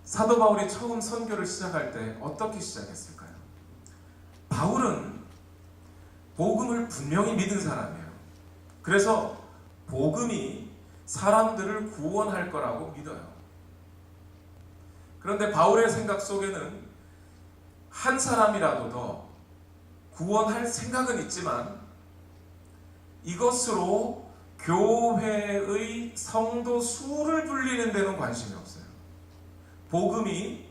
사도 바울이 처음 선교를 시작할 때 어떻게 시작했을까요? 바울은 복음을 분명히 믿은 사람이에요. 그래서 복음이 사람들을 구원할 거라고 믿어요. 그런데 바울의 생각 속에는 한 사람이라도 더 구원할 생각은 있지만 이것으로 교회의 성도 수를 불리는 데는 관심이 없어요. 복음이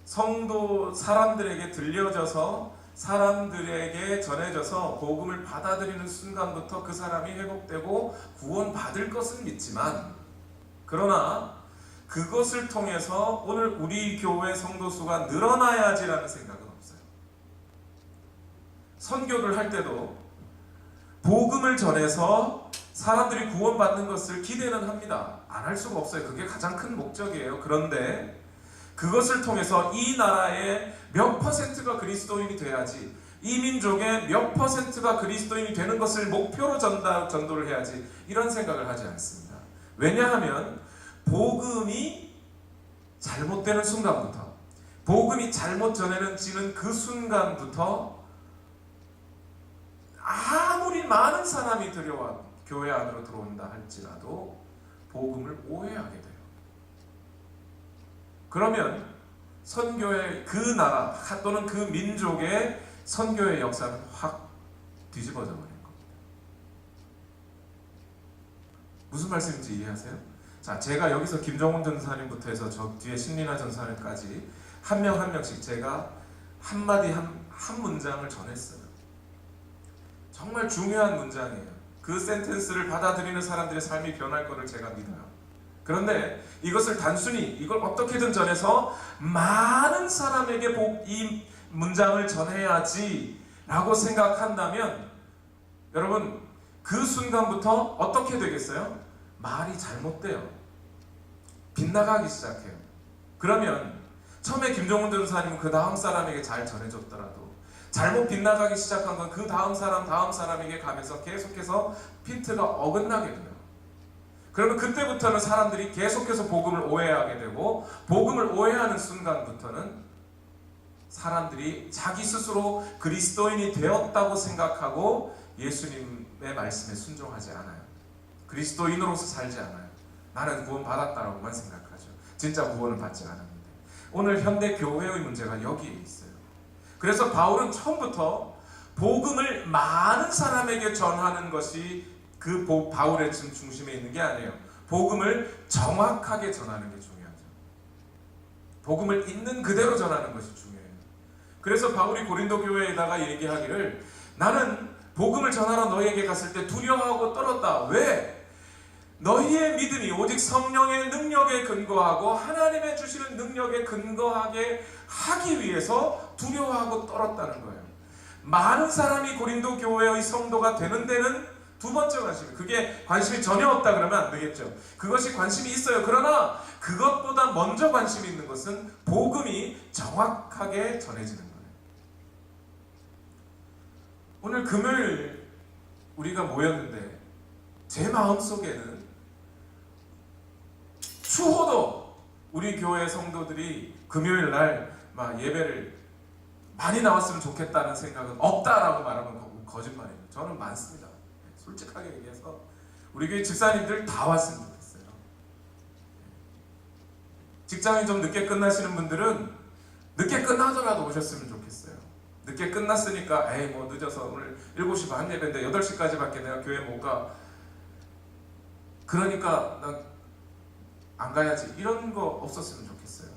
성도 사람들에게 들려져서 사람들에게 전해져서 복음을 받아들이는 순간부터 그 사람이 회복되고 구원받을 것은 믿지만, 그러나 그것을 통해서 오늘 우리 교회 성도 수가 늘어나야지라는 생각은 없어요. 선교를 할 때도 복음을 전해서 사람들이 구원받는 것을 기대는 합니다. 안 할 수가 없어요. 그게 가장 큰 목적이에요. 그런데 그것을 통해서 이 나라의 몇 퍼센트가 그리스도인이 돼야지, 이 민족의 몇 퍼센트가 그리스도인이 되는 것을 목표로 전도를 해야지, 이런 생각을 하지 않습니다. 왜냐하면 복음이 잘못되는 순간부터, 복음이 잘못 전해지는 그 순간부터 아무리 많은 사람이 교회 안으로 들어온다 할지라도 복음을 오해하게 돼요. 그러면 선교의 그 나라 또는 그 민족의 선교의 역사는 확 뒤집어져 버린 겁니다. 무슨 말씀인지 이해하세요? 자, 제가 여기서 김정훈 전사님부터 해서 저 뒤에 신리나 전사님까지 한 명 한 명씩 제가 한마디 한 문장을 전했어요. 정말 중요한 문장이에요. 그 센텐스를 받아들이는 사람들의 삶이 변할 것을 제가 믿어요. 그런데 이것을 단순히 이걸 어떻게든 전해서 많은 사람에게 이 문장을 전해야지 라고 생각한다면, 여러분 그 순간부터 어떻게 되겠어요? 말이 잘못돼요. 빗나가기 시작해요. 그러면 처음에 김종훈 전사님은 그 다음 사람에게 잘 전해줬더라도 잘못 빗나가기 시작한 건 그 다음 사람에게 가면서 계속해서 핀트가 어긋나게 돼요. 그러면 그때부터는 사람들이 계속해서 복음을 오해하게 되고, 복음을 오해하는 순간부터는 사람들이 자기 스스로 그리스도인이 되었다고 생각하고 예수님의 말씀에 순종하지 않아요. 그리스도인으로서 살지 않아요. 나는 구원받았다라고만 생각하죠. 진짜 구원을 받지 않았는데. 오늘 현대 교회의 문제가 여기에 있어요. 그래서 바울은 처음부터 복음을 많은 사람에게 전하는 것이 그 바울의 중심에 있는 게 아니에요. 복음을 정확하게 전하는 게 중요하죠. 복음을 있는 그대로 전하는 것이 중요해요. 그래서 바울이 고린도 교회에다가 얘기하기를, 나는 복음을 전하러 너희에게 갔을 때 두려워하고 떨었다. 왜? 너희의 믿음이 오직 성령의 능력에 근거하고 하나님의 주시는 능력에 근거하게 하기 위해서 두려워하고 떨었다는 거예요. 많은 사람이 고린도 교회의 성도가 되는 데는 두 번째 관심, 그게 관심이 전혀 없다 그러면 안 되겠죠. 그것이 관심이 있어요. 그러나 그것보다 먼저 관심이 있는 것은 복음이 정확하게 전해지는 거예요. 오늘 금요일 우리가 모였는데 제 마음속에는 추호도 우리 교회 성도들이 금요일 날 예배를 많이 나왔으면 좋겠다는 생각은 없다라고 말하면 거짓말이에요. 저는 많습니다. 솔직하게 얘기해서 우리 교회 집사님들 다 왔으면 좋겠어요. 직장이 좀 늦게 끝나시는 분들은 늦게 끝나더라도 오셨으면 좋겠어요. 늦게 끝났으니까 에이 뭐 늦어서 오늘 7시 반 예배인데 8시까지밖에 내가 교회 못 가, 그러니까 난 안 가야지, 이런 거 없었으면 좋겠어요.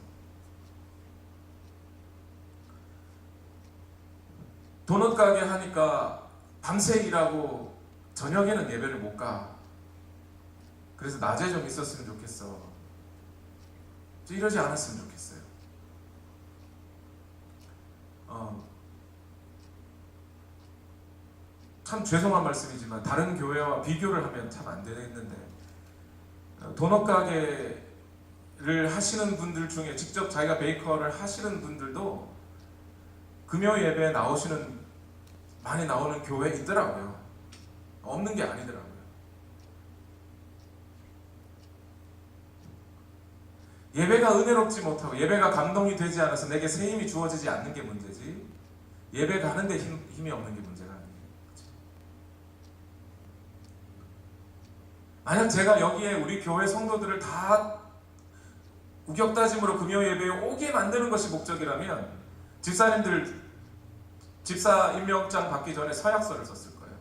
도넛 가게 하니까 밤새 일하고 저녁에는 예배를 못 가, 그래서 낮에 좀 있었으면 좋겠어, 이러지 않았으면 좋겠어요. 참 죄송한 말씀이지만 다른 교회와 비교를 하면 참 안 되겠는데, 도넛 가게를 하시는 분들 중에 직접 자기가 베이커를 하시는 분들도 금요 예배에 많이 나오는 교회 있더라고요. 없는 게 아니더라고요. 예배가 은혜롭지 못하고 예배가 감동이 되지 않아서 내게 새 힘이 주어지지 않는 게 문제지, 예배 가는데 힘이 없는 게 문제가 아니에요. 그렇죠? 만약 제가 여기에 우리 교회 성도들을 다 우격다짐으로 금요 예배에 오게 만드는 것이 목적이라면 집사님들 집사 임명장 받기 전에 서약서를 썼을 거예요.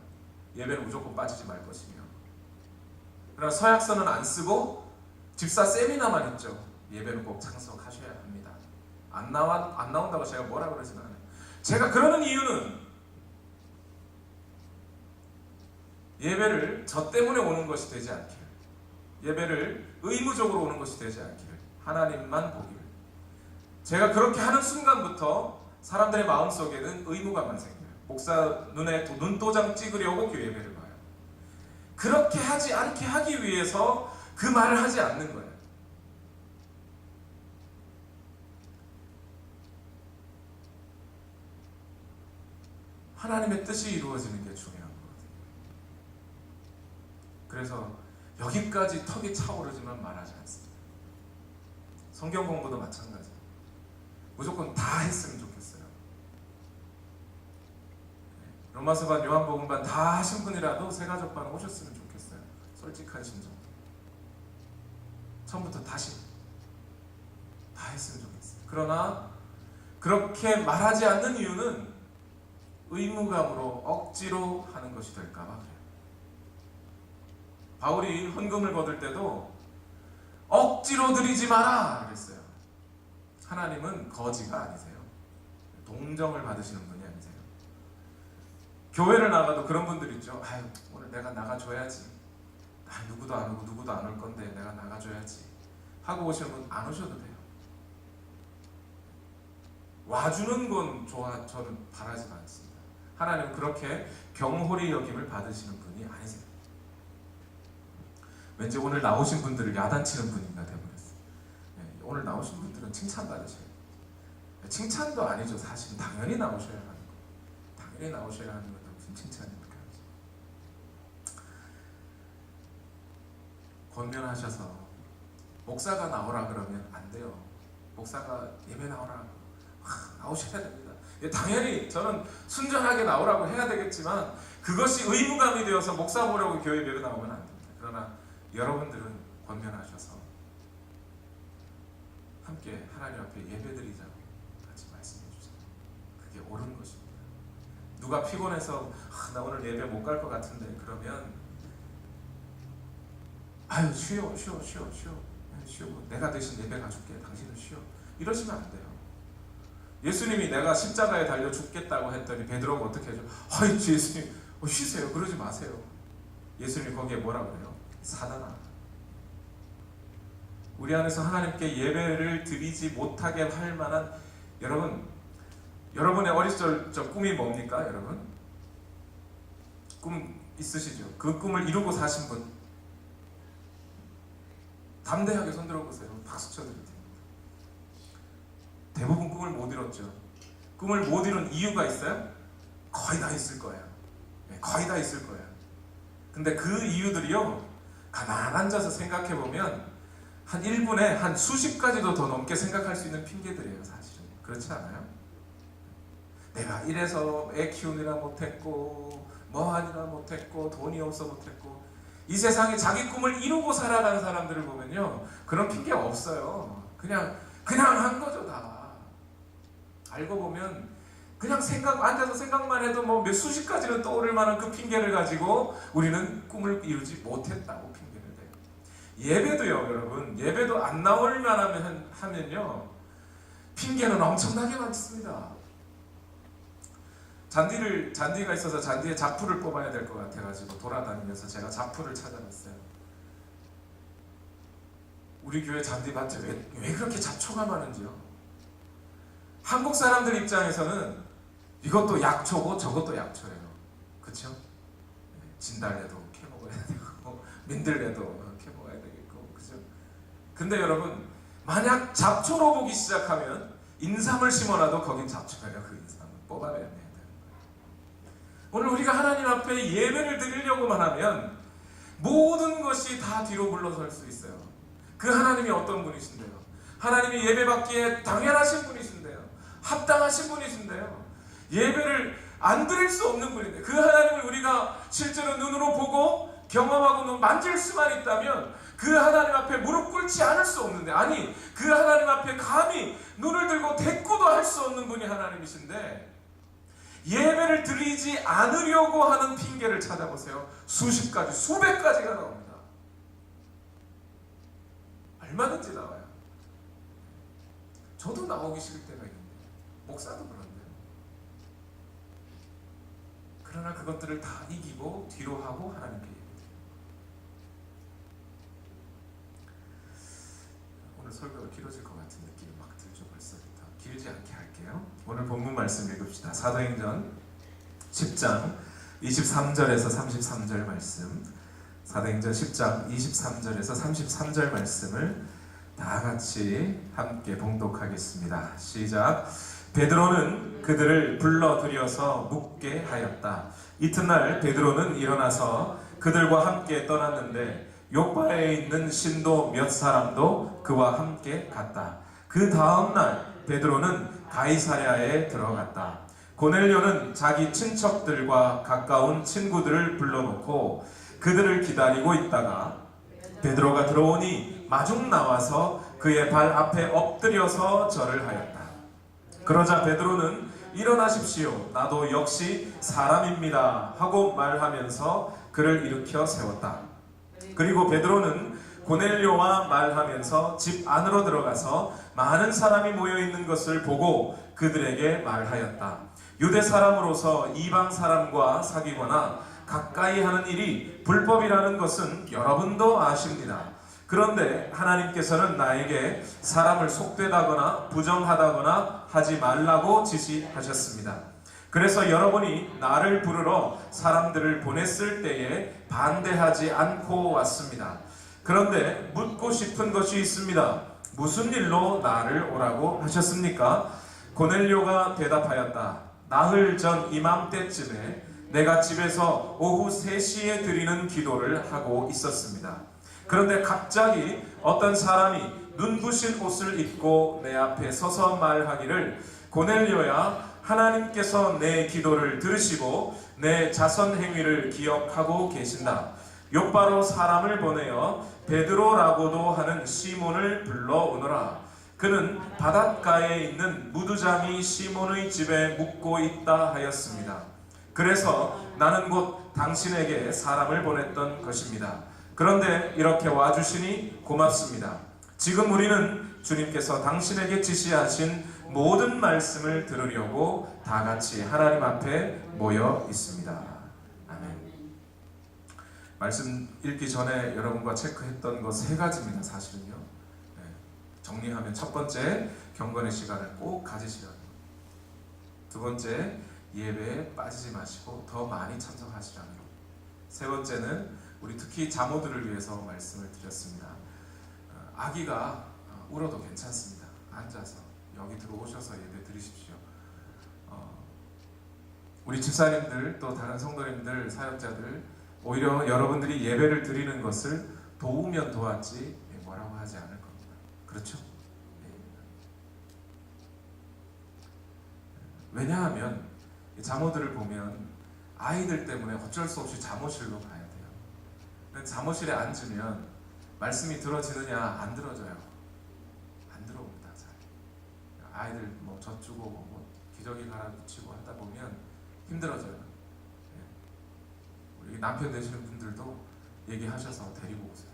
예배는 무조건 빠지지 말 것이며. 그러나 서약서는 안 쓰고 집사 세미나만 했죠. 예배는 꼭 참석하셔야 합니다. 안 나온다고 제가 뭐라 그러진 않아요. 제가 그러는 이유는 예배를 저 때문에 오는 것이 되지 않기를, 예배를 의무적으로 오는 것이 되지 않기를, 하나님만 보기를. 제가 그렇게 하는 순간부터 사람들의 마음속에는 의무감만 생겨요. 목사 눈에 눈도장 찍으려고 교회 예배를 봐요. 그렇게 하지 않게 하기 위해서 그 말을 하지 않는 거예요. 하나님의 뜻이 이루어지는 게 중요한 거거든요. 그래서 여기까지 턱이 차오르지만 말하지 않습니다. 성경 공부도 마찬가지예요. 무조건 다 했으면 좋겠어요. 로마서반, 요한복음반 다 하신 분이라도 새가족반 오셨으면 좋겠어요. 솔직한 심정. 처음부터 다시 다 했으면 좋겠어요. 그러나 그렇게 말하지 않는 이유는 의무감으로 억지로 하는 것이 될까 봐 그래요. 바울이 헌금을 거둘 때도 억지로 드리지 마라 그랬어요. 하나님은 거지가 아니세요. 동정을 받으시는 분이 아니세요. 교회를 나가도 그런 분들 있죠. 아유, 오늘 내가 나가줘야지. 누구도 안 오고 누구도 안 올 건데 내가 나가줘야지 하고 오시는 분 안 오셔도 돼요. 와주는 건 저는 바라지 않습니다. 하나님은 그렇게 경홀히 여김을 받으시는 분이 아니세요. 왠지 오늘 나오신 분들을 야단치는 분인가 되버렸어요. 오늘 나오신 분들은 칭찬받으셔야 돼요. 칭찬도 아니죠. 사실은 당연히 나오셔야 하는 거. 당연히 나오셔야 하는 건데 무슨 칭찬입니까? 권면하셔서 목사가 나오라 그러면 안 돼요. 목사가 예배 나오라 나오셔야 됩니다. 당연히 저는 순전하게 나오라고 해야 되겠지만 그것이 의무감이 되어서 목사 보려고 교회 예배 나오면 안 됩니다. 그러나 여러분들은 권면하셔서 함께 하나님 앞에 예배드리자고 같이 말씀해 주세요. 그게 옳은 것입니다. 누가 피곤해서 나 오늘 예배 못 갈 것 같은데 그러면 아유 쉬어 내가 대신 예배 가줄게 당신은 쉬어 이러시면 안 돼요. 예수님이 내가 십자가에 달려 죽겠다고 했더니 베드로가 어떻게 하죠? 아이 예수님 쉬세요. 그러지 마세요. 예수님이 거기에 뭐라 그래요? 사단아, 우리 안에서 하나님께 예배를 드리지 못하게 할 만한 여러분의 어린 시절 꿈이 뭡니까? 여러분 꿈 있으시죠? 그 꿈을 이루고 사신 분 담대하게 손들어 보세요. 박수 쳐드릴 테니까. 대부분 꿈을 못 이뤘죠. 꿈을 못 이룬 이유가 있어요? 거의 다 있을 거예요. 거의 다 있을 거예요. 근데 그 이유들이요, 가만 앉아서 생각해 보면 한 1분에 한 수십 가지도 더 넘게 생각할 수 있는 핑계들이에요. 사실은 그렇지 않아요? 내가 이래서 애 키우느라 못했고 뭐 하느라 못했고 돈이 없어 못했고. 이 세상에 자기 꿈을 이루고 살아가는 사람들을 보면요, 그런 핑계 없어요. 그냥 한 거죠. 다 알고 보면 그냥 앉아서 생각만 해도 뭐 몇 수십 가지는 떠오를 만한 그 핑계를 가지고 우리는 꿈을 이루지 못했다고 핑계를 대요. 예배도요, 여러분, 예배도 안 나올 만하면 하면요 핑계는 엄청나게 많습니다. 잔디가 있어서 잔디에 잡풀을 뽑아야 될 것 같아가지고 돌아다니면서 제가 잡풀을 찾아봤어요. 우리 교회 잔디밭에 왜 그렇게 잡초가 많은지요? 한국 사람들 입장에서는 이것도 약초고 저것도 약초예요. 그쵸? 진달래도 캐먹어야 되고 민들레도 캐먹어야 되겠고, 그죠? 근데 여러분, 만약 잡초로 보기 시작하면 인삼을 심어놔도 거긴 잡초예요. 그 인삼을 뽑아내야 돼요. 오늘 우리가 하나님 앞에 예배를 드리려고만 하면 모든 것이 다 뒤로 물러설 수 있어요. 그 하나님이 어떤 분이신데요? 하나님이 예배받기에 당연하신 분이신데요, 합당하신 분이신데요, 예배를 안 드릴 수 없는 분인데 그 하나님을 우리가 실제로 눈으로 보고 경험하고 만질 수만 있다면 그 하나님 앞에 무릎 꿇지 않을 수 없는데, 아니 그 하나님 앞에 감히 눈을 들고 대꾸도 할 수 없는 분이 하나님이신데 예배를 드리지 않으려고 하는 핑계를 찾아보세요. 수십 가지, 수백 가지가 나옵니다. 얼마든지 나와요. 저도 나오기 싫을 때가 있는데, 목사도 그런데요. 그러나 그것들을 다 이기고 뒤로 하고 하나님께 예배드려요. 오늘 설교가 길어질 것 같은 느낌이 막 들죠. 벌써부터 길지 않게 할게요. 오늘 본문 말씀 읽읍시다. 사도행전 10장 23절에서 33절 말씀, 사도행전 10장 23절에서 33절 말씀을 다 같이 함께 봉독하겠습니다. 시작. 베드로는 그들을 불러들여서 묻게 하였다. 이튿날 베드로는 일어나서 그들과 함께 떠났는데 요파에 있는 신도 몇 사람도 그와 함께 갔다. 그 다음날 베드로는 가이사랴에 들어갔다. 고넬료는 자기 친척들과 가까운 친구들을 불러놓고 그들을 기다리고 있다가 베드로가 들어오니 마중 나와서 그의 발 앞에 엎드려서 절을 하였다. 그러자 베드로는 일어나십시오, 나도 역시 사람입니다 하고 말하면서 그를 일으켜 세웠다. 그리고 베드로는 고넬료와 말하면서 집 안으로 들어가서 많은 사람이 모여있는 것을 보고 그들에게 말하였다. 유대 사람으로서 이방 사람과 사귀거나 가까이 하는 일이 불법이라는 것은 여러분도 아십니다. 그런데 하나님께서는 나에게 사람을 속되다거나 부정하다거나 하지 말라고 지시하셨습니다. 그래서 여러분이 나를 부르러 사람들을 보냈을 때에 반대하지 않고 왔습니다. 그런데 묻고 싶은 것이 있습니다. 무슨 일로 나를 오라고 하셨습니까? 고넬료가 대답하였다. 나흘 전 이맘때쯤에 내가 집에서 오후 3시에 드리는 기도를 하고 있었습니다. 그런데 갑자기 어떤 사람이 눈부신 옷을 입고 내 앞에 서서 말하기를, 고넬료야, 하나님께서 내 기도를 들으시고 내 자선 행위를 기억하고 계신다. 요바로 사람을 보내어 베드로라고도 하는 시몬을 불러오너라. 그는 바닷가에 있는 무두장이 시몬의 집에 묵고 있다 하였습니다. 그래서 나는 곧 당신에게 사람을 보냈던 것입니다. 그런데 이렇게 와주시니 고맙습니다. 지금 우리는 주님께서 당신에게 지시하신 모든 말씀을 들으려고 다 같이 하나님 앞에 모여 있습니다. 아멘. 말씀 읽기 전에 여러분과 체크했던 거 3가지입니다. 사실은요. 정리하면 첫 번째, 경건의 시간을 꼭 가지시라는 것. 두 번째, 예배에 빠지지 마시고 더 많이 참석하시라는 것. 세 번째는 우리 특히 자모들을 위해서 말씀을 드렸습니다. 아기가 울어도 괜찮습니다. 앉아서 여기 들어오셔서 예배 드리십시오. 우리 집사님들, 또 다른 성도님들, 사역자들, 오히려 여러분들이 예배를 드리는 것을 도우면 도왔지 뭐라고 하지 않을 겁니다. 그렇죠? 왜냐하면 자모들을 보면 아이들 때문에 어쩔 수 없이 자모실로 가야 돼요. 근데 자모실에 앉으면 말씀이 들어지느냐? 안 들어져요. 안 들어옵니다. 잘. 아이들 뭐 젖주고 뭐 기저귀 갈아붙이고 하다 보면 힘들어져요. 우리 남편 되시는 분들도 얘기하셔서 데리고 오세요.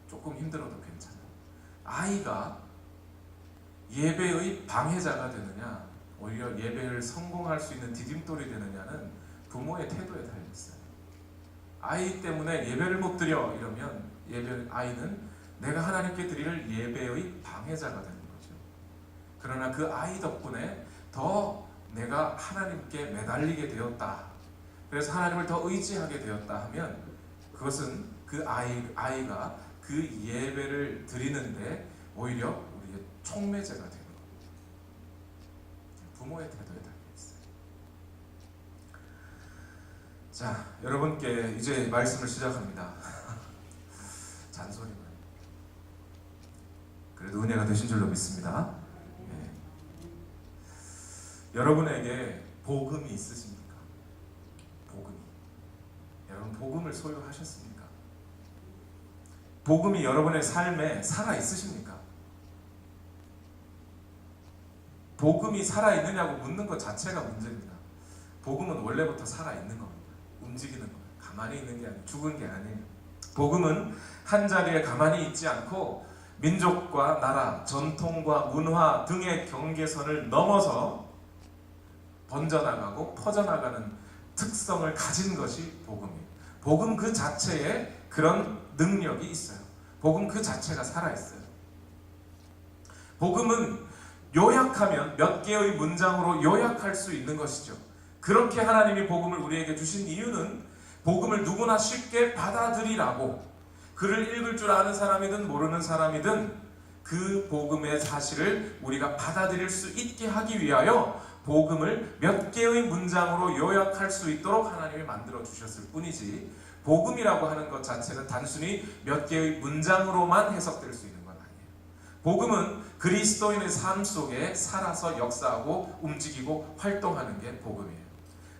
조금 힘들어도 괜찮아요. 아이가 예배의 방해자가 되느냐, 오히려 예배를 성공할 수 있는 디딤돌이 되느냐는 부모의 태도에 달려있어요. 아이 때문에 예배를 못 드려 이러면 아이는 내가 하나님께 드릴 예배의 방해자가 되는 거죠. 그러나 그 아이 덕분에 더 내가 하나님께 매달리게 되었다, 그래서 하나님을 더 의지하게 되었다 하면 그것은 그 아이가 그 예배를 드리는데 오히려 우리의 촉매제가 되는 겁니다. 부모의 태도에 달려있어요. 자, 여러분께 이제 말씀을 시작합니다. 잔소리만. 그래도 은혜가 되신 줄로 믿습니다. 예. 여러분에게 복음이 있으십니까? 복음이. 여러분 복음을 소유하셨습니까? 복음이 여러분의 삶에 살아 있으십니까? 복음이 살아 있느냐고 묻는 것 자체가 문제입니다. 복음은 원래부터 살아 있는 겁니다. 움직이는 거예요. 가만히 있는 게 아니에요. 죽은 게 아니에요. 복음은 한 자리에 가만히 있지 않고 민족과 나라, 전통과 문화 등의 경계선을 넘어서 번져나가고 퍼져나가는 특성을 가진 것이 복음이에요. 복음 그 자체에 그런 능력이 있어요. 복음 그 자체가 살아있어요. 복음은 요약하면 몇 개의 문장으로 요약할 수 있는 것이죠. 그렇게 하나님이 복음을 우리에게 주신 이유는 복음을 누구나 쉽게 받아들이라고, 글을 읽을 줄 아는 사람이든 모르는 사람이든 그 복음의 사실을 우리가 받아들일 수 있게 하기 위하여 복음을 몇 개의 문장으로 요약할 수 있도록 하나님이 만들어 주셨을 뿐이지, 복음이라고 하는 것 자체는 단순히 몇 개의 문장으로만 해석될 수 있는 건 아니에요. 복음은 그리스도인의 삶 속에 살아서 역사하고 움직이고 활동하는 게 복음이에요.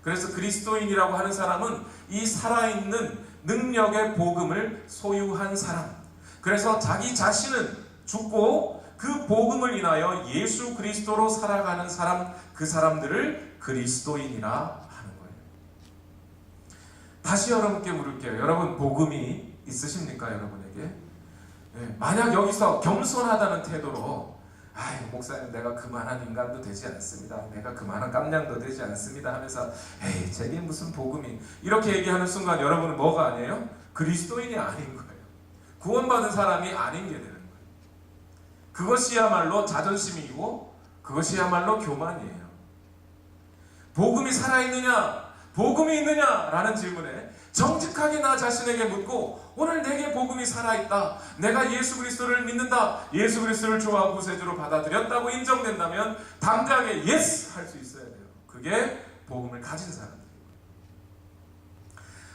그래서 그리스도인이라고 하는 사람은 이 살아있는 능력의 복음을 소유한 사람, 그래서 자기 자신은 죽고 그 복음을 인하여 예수 그리스도로 살아가는 사람, 그 사람들을 그리스도인이라 하는 거예요. 다시 여러분께 물을게요. 여러분 복음이 있으십니까? 여러분에게? 네, 만약 여기서 겸손하다는 태도로 아이 목사님 내가 그만한 인간도 되지 않습니다. 내가 그만한 깜냥도 되지 않습니다 하면서 에이 제게 무슨 복음이, 이렇게 얘기하는 순간 여러분은 뭐가 아니에요? 그리스도인이 아닌 거예요. 구원받은 사람이 아닌 게 되는 거예요. 그것이야말로 자존심이고 그것이야말로 교만이에요. 복음이 살아있느냐, 복음이 있느냐라는 질문에 정직하게 나 자신에게 묻고, 오늘 내게 복음이 살아있다, 내가 예수 그리스도를 믿는다, 예수 그리스도를 주와 구세주로 받아들였다고 인정된다면 당장에 예스 할 수 있어야 돼요. 그게 복음을 가진 사람들이에요.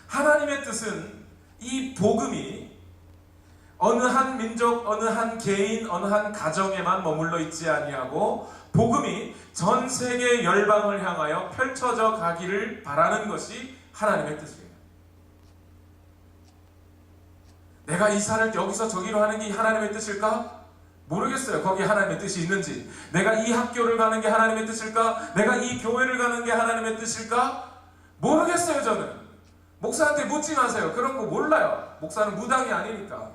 하나님의 뜻은 이 복음이 어느 한 민족, 어느 한 개인, 어느 한 가정에만 머물러 있지 아니하고 복음이 전 세계 열방을 향하여 펼쳐져 가기를 바라는 것이 하나님의 뜻이에요. 내가 이사를 여기서 저기로 하는 게 하나님의 뜻일까? 모르겠어요. 거기에 하나님의 뜻이 있는지. 내가 이 학교를 가는 게 하나님의 뜻일까? 내가 이 교회를 가는 게 하나님의 뜻일까? 모르겠어요. 저는 목사한테 묻지 마세요. 그런 거 몰라요. 목사는 무당이 아니니까.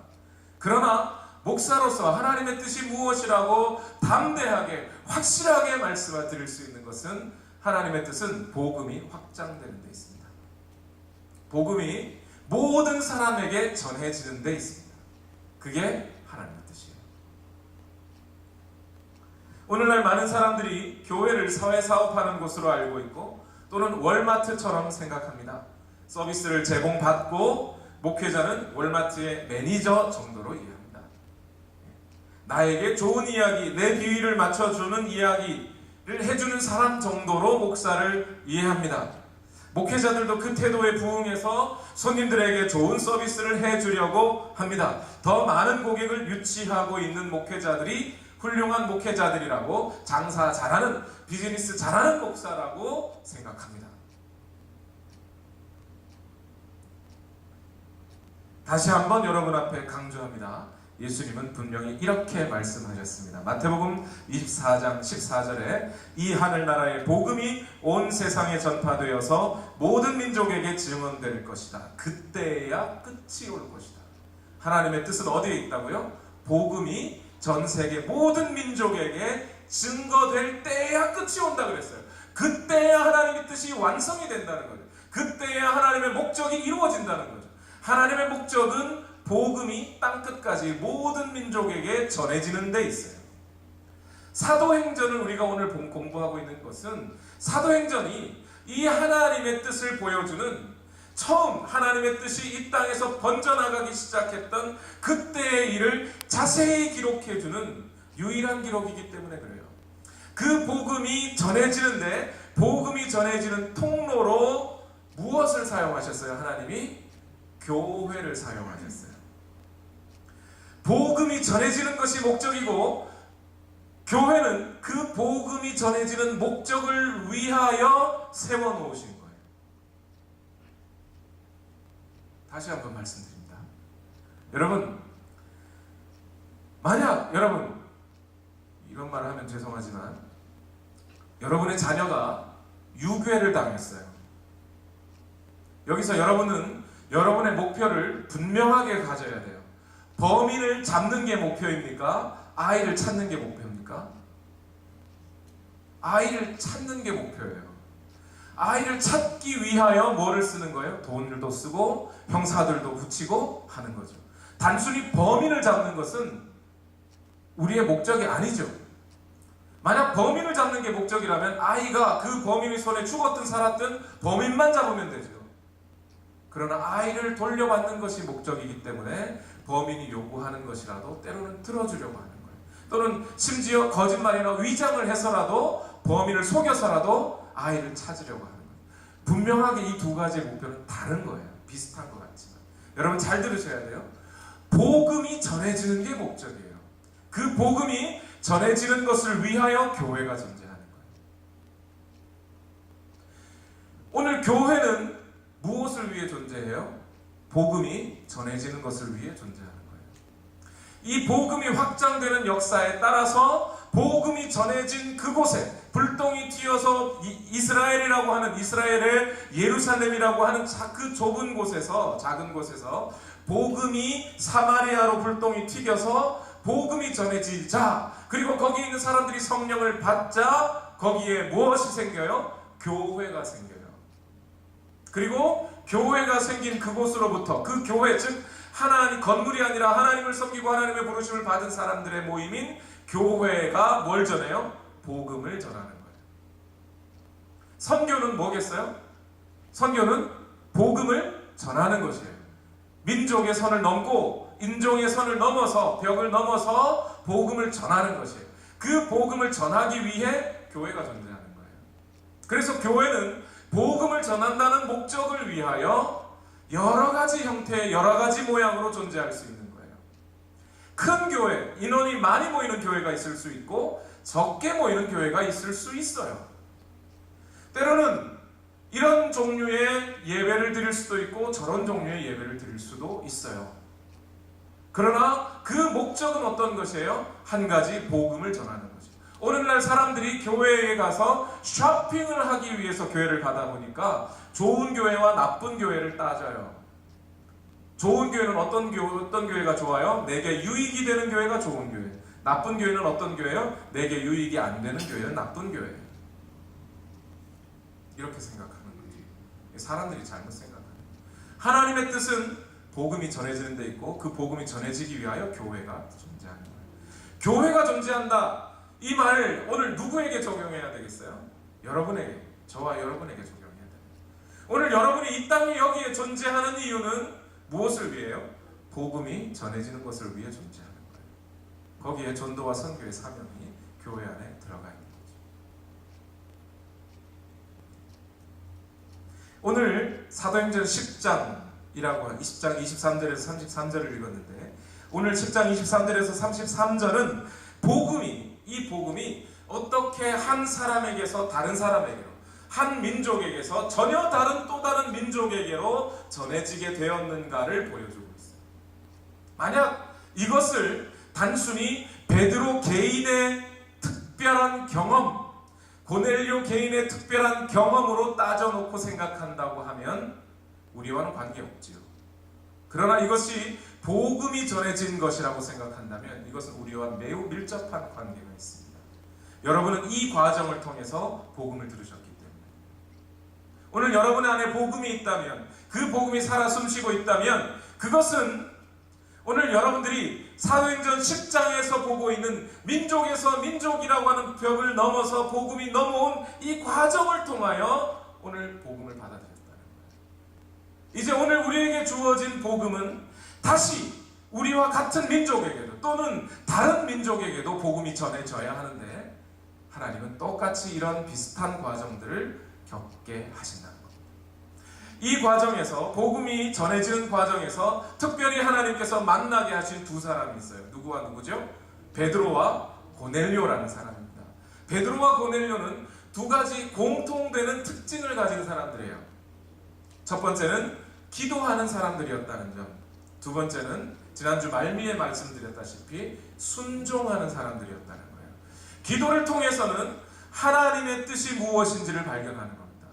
그러나 목사로서 하나님의 뜻이 무엇이라고 담대하게 확실하게 말씀을 드릴 수 있는 것은, 하나님의 뜻은 복음이 확장되는 데 있습니다. 복음이 모든 사람에게 전해지는 데 있습니다. 그게 하나님의 뜻이에요. 오늘날 많은 사람들이 교회를 사회사업하는 곳으로 알고 있고 또는 월마트처럼 생각합니다. 서비스를 제공받고 목회자는 월마트의 매니저 정도로 이해합니다. 나에게 좋은 이야기, 내 비위를 맞춰주는 이야기를 해주는 사람 정도로 목사를 이해합니다. 목회자들도 그 태도에 부응해서 손님들에게 좋은 서비스를 해주려고 합니다. 더 많은 고객을 유치하고 있는 목회자들이 훌륭한 목회자들이라고, 장사 잘하는, 비즈니스 잘하는 목사라고 생각합니다. 다시 한번 여러분 앞에 강조합니다. 예수님은 분명히 이렇게 말씀하셨습니다. 마태복음 24장 14절에 이 하늘나라의 복음이 온 세상에 전파되어서 모든 민족에게 증언될 것이다. 그때야 끝이 올 것이다. 하나님의 뜻은 어디에 있다고요? 복음이 전 세계 모든 민족에게 증거될 때야 끝이 온다 그랬어요. 그때야 하나님의 뜻이 완성이 된다는 거죠. 그때야 하나님의 목적이 이루어진다는 거죠. 하나님의 목적은 복음이 땅끝까지 모든 민족에게 전해지는 데 있어요. 사도행전을 우리가 오늘 공부하고 있는 것은, 사도행전이 이 하나님의 뜻을 보여주는, 처음 하나님의 뜻이 이 땅에서 번져나가기 시작했던 그때의 일을 자세히 기록해주는 유일한 기록이기 때문에 그래요. 그 복음이 전해지는데, 복음이 전해지는 통로로 무엇을 사용하셨어요? 하나님이 교회를 사용하셨어요. 복음이 전해지는 것이 목적이고, 교회는 그 복음이 전해지는 목적을 위하여 세워놓으신 거예요. 다시 한번 말씀드립니다. 여러분, 만약 여러분, 이런 말을 하면 죄송하지만 여러분의 자녀가 유괴를 당했어요. 여기서 여러분은 여러분의 목표를 분명하게 가져야 돼요. 범인을 잡는 게 목표입니까? 아이를 찾는 게 목표입니까? 아이를 찾는 게 목표예요. 아이를 찾기 위하여 뭐를 쓰는 거예요? 돈도 쓰고 형사들도 붙이고 하는 거죠. 단순히 범인을 잡는 것은 우리의 목적이 아니죠. 만약 범인을 잡는 게 목적이라면 아이가 그 범인의 손에 죽었든 살았든 범인만 잡으면 되죠. 그러나 아이를 돌려받는 것이 목적이기 때문에 범인이 요구하는 것이라도 때로는 들어주려고 하는 거예요. 또는 심지어 거짓말이나 위장을 해서라도 범인을 속여서라도 아이를 찾으려고 하는 거예요. 분명하게 이 두 가지의 목표는 다른 거예요. 비슷한 것 같지만 여러분 잘 들으셔야 돼요. 복음이 전해지는 게 목적이에요. 그 복음이 전해지는 것을 위하여 교회가 존재하는 거예요. 오늘 교회는 무엇을 위해 존재해요? 복음이 전해지는 것을 위해 존재하는 거예요. 이 복음이 확장되는 역사에 따라서 복음이 전해진 그곳에 불똥이 튀어서 이스라엘이라고 하는, 이스라엘의 예루살렘이라고 하는 그 좁은 곳에서, 작은 곳에서 복음이 사마리아로 불똥이 튀겨서 복음이 전해지자, 그리고 거기 있는 사람들이 성령을 받자, 거기에 무엇이 생겨요? 교회가 생겨요. 그리고 교회가 생긴 그곳으로부터, 그 교회, 즉 하나님, 건물이 아니라 하나님을 섬기고 하나님의 부르심을 받은 사람들의 모임인 교회가 뭘 전해요? 복음을 전하는 거예요. 선교는 뭐겠어요? 선교는 복음을 전하는 것이에요. 민족의 선을 넘고 인종의 선을 넘어서, 벽을 넘어서 복음을 전하는 것이에요. 그 복음을 전하기 위해 교회가 존재하는 거예요. 그래서 교회는 복음을 전한다는 목적을 위하여 여러 가지 형태의 여러 가지 모양으로 존재할 수 있는 거예요. 큰 교회, 인원이 많이 모이는 교회가 있을 수 있고 적게 모이는 교회가 있을 수 있어요. 때로는 이런 종류의 예배를 드릴 수도 있고 저런 종류의 예배를 드릴 수도 있어요. 그러나 그 목적은 어떤 것이에요? 한 가지, 복음을 전하는 거죠. 오늘날 사람들이 교회에 가서 쇼핑을 하기 위해서 교회를 가다 보니까 좋은 교회와 나쁜 교회를 따져요. 좋은 교회는 어떤 교회가 좋아요? 내게 유익이 되는 교회가 좋은 교회. 나쁜 교회는 어떤 교회요? 내게 유익이 안 되는 교회는 나쁜 교회예요. 이렇게 생각하는 거지. 사람들이 잘못 생각하는 거예요. 하나님의 뜻은 복음이 전해지는 데 있고 그 복음이 전해지기 위하여 교회가 존재하는 거예요. 교회가 존재한다. 이 말 오늘 누구에게 적용해야 되겠어요? 여러분에게, 저와 여러분에게 적용해야 돼요. 오늘 여러분이 이 땅에 여기에 존재하는 이유는 무엇을 위해요? 복음이 전해지는 것을 위해 존재하는 거예요. 거기에 전도와 선교의 사명이 교회 안에 들어가 있는 거죠. 오늘 사도행전 10장이라고 하는 20장 23절에서 33절을 읽었는데 오늘 10장 23절에서 33절은 이 복음이 어떻게 한 사람에게서 다른 사람에게로, 한 민족에게서 전혀 다른 또 다른 민족에게로 전해지게 되었는가를 보여주고 있어요. 만약 이것을 단순히 베드로 개인의 특별한 경험, 고넬료 개인의 특별한 경험으로 따져놓고 생각한다고 하면 우리와는 관계없지요. 그러나 이것이 복음이 전해진 것이라고 생각한다면 이것은 우리와 매우 밀접한 관계가 있습니다. 여러분은 이 과정을 통해서 복음을 들으셨기 때문에 오늘 여러분 안에 복음이 있다면, 그 복음이 살아 숨쉬고 있다면 그것은 오늘 여러분들이 사도행전 10장에서 보고 있는 민족에서 민족이라고 하는 벽을 넘어서 복음이 넘어온 이 과정을 통하여 오늘 복음을 받아들였다는 거예요. 이제 오늘 우리에게 주어진 복음은 다시 우리와 같은 민족에게도 또는 다른 민족에게도 복음이 전해져야 하는데 하나님은 똑같이 이런 비슷한 과정들을 겪게 하신다는 겁니다. 이 과정에서, 복음이 전해지는 과정에서 특별히 하나님께서 만나게 하신 두 사람이 있어요. 누구와 누구죠? 베드로와 고넬료라는 사람입니다. 베드로와 고넬료는 두 가지 공통되는 특징을 가진 사람들이에요. 첫 번째는 기도하는 사람들이었다는 점, 두 번째는 지난주 말미에 말씀드렸다시피 순종하는 사람들이었다는 거예요. 기도를 통해서는 하나님의 뜻이 무엇인지를 발견하는 겁니다.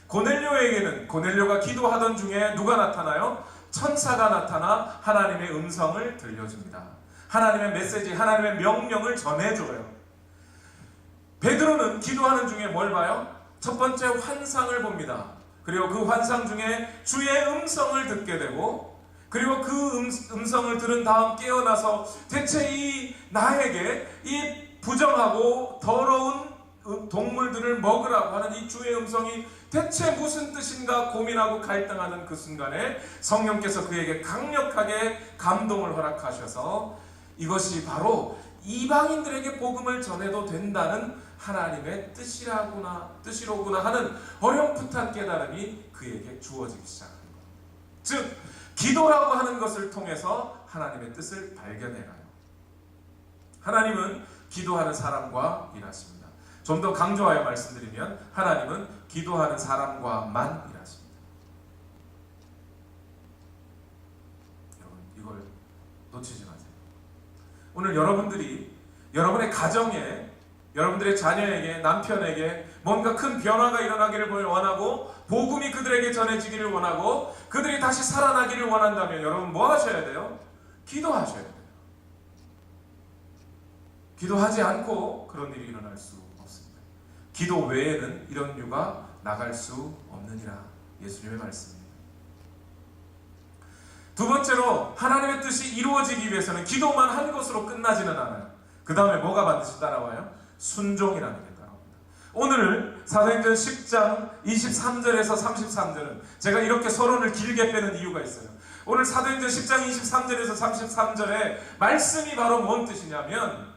고넬료에게는, 고넬료가 기도하던 중에 누가 나타나요? 천사가 나타나 하나님의 음성을 들려줍니다. 하나님의 메시지, 하나님의 명령을 전해줘요. 베드로는 기도하는 중에 뭘 봐요? 첫 번째 환상을 봅니다. 그리고 그 환상 중에 주의 음성을 듣게 되고, 그리고 그 음성을 들은 다음 깨어나서 대체 나에게 이 부정하고 더러운 동물들을 먹으라고 하는 이 주의 음성이 대체 무슨 뜻인가 고민하고 갈등하는 그 순간에 성령께서 그에게 강력하게 감동을 허락하셔서 이것이 바로 이방인들에게 복음을 전해도 된다는 하나님의 뜻이로구나 하는 어렴풋한 깨달음이 그에게 주어지기 시작합니다. 즉, 기도라고 하는 것을 통해서 하나님의 뜻을 발견해가요. 하나님은 기도하는 사람과 일하십니다. 좀 더 강조하여 말씀드리면 하나님은 기도하는 사람과만 일하십니다. 여러분, 이걸 놓치지 마세요. 오늘 여러분들이 여러분의 가정에, 여러분들의 자녀에게, 남편에게 뭔가 큰 변화가 일어나기를 원하고 복음이 그들에게 전해지기를 원하고 그들이 다시 살아나기를 원한다면 여러분 뭐 하셔야 돼요? 기도하셔야 돼요. 기도하지 않고 그런 일이 일어날 수 없습니다. 기도 외에는 이런 유가 나갈 수 없느니라. 예수님의 말씀입니다. 두 번째로 하나님의 뜻이 이루어지기 위해서는 기도만 한 것으로 끝나지는 않아요. 그 다음에 뭐가 반드시 따라와요? 순종이라는 게 따라옵니다. 오늘 사도행전 10장 23절에서 33절은 제가 이렇게 서론을 길게 빼는 이유가 있어요. 오늘 사도행전 10장 23절에서 33절에 말씀이 바로 뭔 뜻이냐면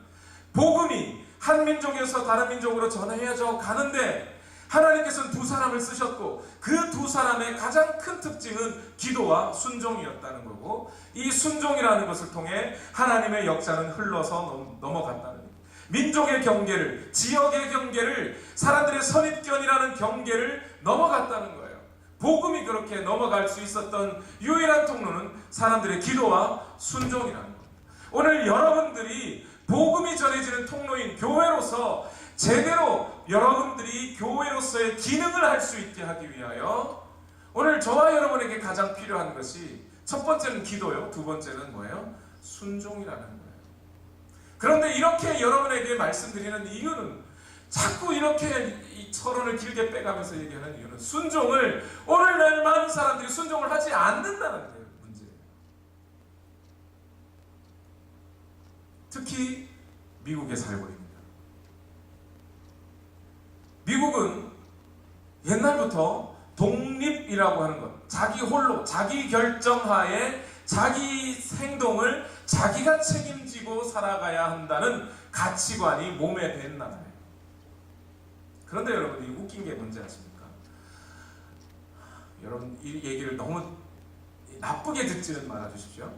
복음이 한 민족에서 다른 민족으로 전해져 가는데 하나님께서는 두 사람을 쓰셨고 그 두 사람의 가장 큰 특징은 기도와 순종이었다는 거고, 이 순종이라는 것을 통해 하나님의 역사는 흘러서 넘어갔다는 거예요. 민족의 경계를, 지역의 경계를, 사람들의 선입견이라는 경계를 넘어갔다는 거예요. 복음이 그렇게 넘어갈 수 있었던 유일한 통로는 사람들의 기도와 순종이라는 겁니다. 오늘 여러분들이 복음이 전해지는 통로인 교회로서 제대로 여러분들이 교회로서의 기능을 할 수 있게 하기 위하여 오늘 저와 여러분에게 가장 필요한 것이 첫 번째는 기도요, 두 번째는 뭐예요? 순종이라는 거예요. 그런데 이렇게 여러분에게 말씀드리는 이유는, 자꾸 이렇게 이 서론을 길게 빼가면서 얘기하는 이유는 순종을 오늘날 많은 사람들이 순종을 하지 않는다는 게 문제예요. 특히 미국에 살고 있습니다. 미국은 옛날부터 독립이라고 하는 것, 자기 홀로, 자기 결정하에 자기 행동을 자기가 책임지고 살아가야 한다는 가치관이 몸에 밴 나라예요. 그런데 여러분, 이 웃긴 게 뭔지 아십니까? 여러분, 이 얘기를 너무 나쁘게 듣지는 말아주십시오.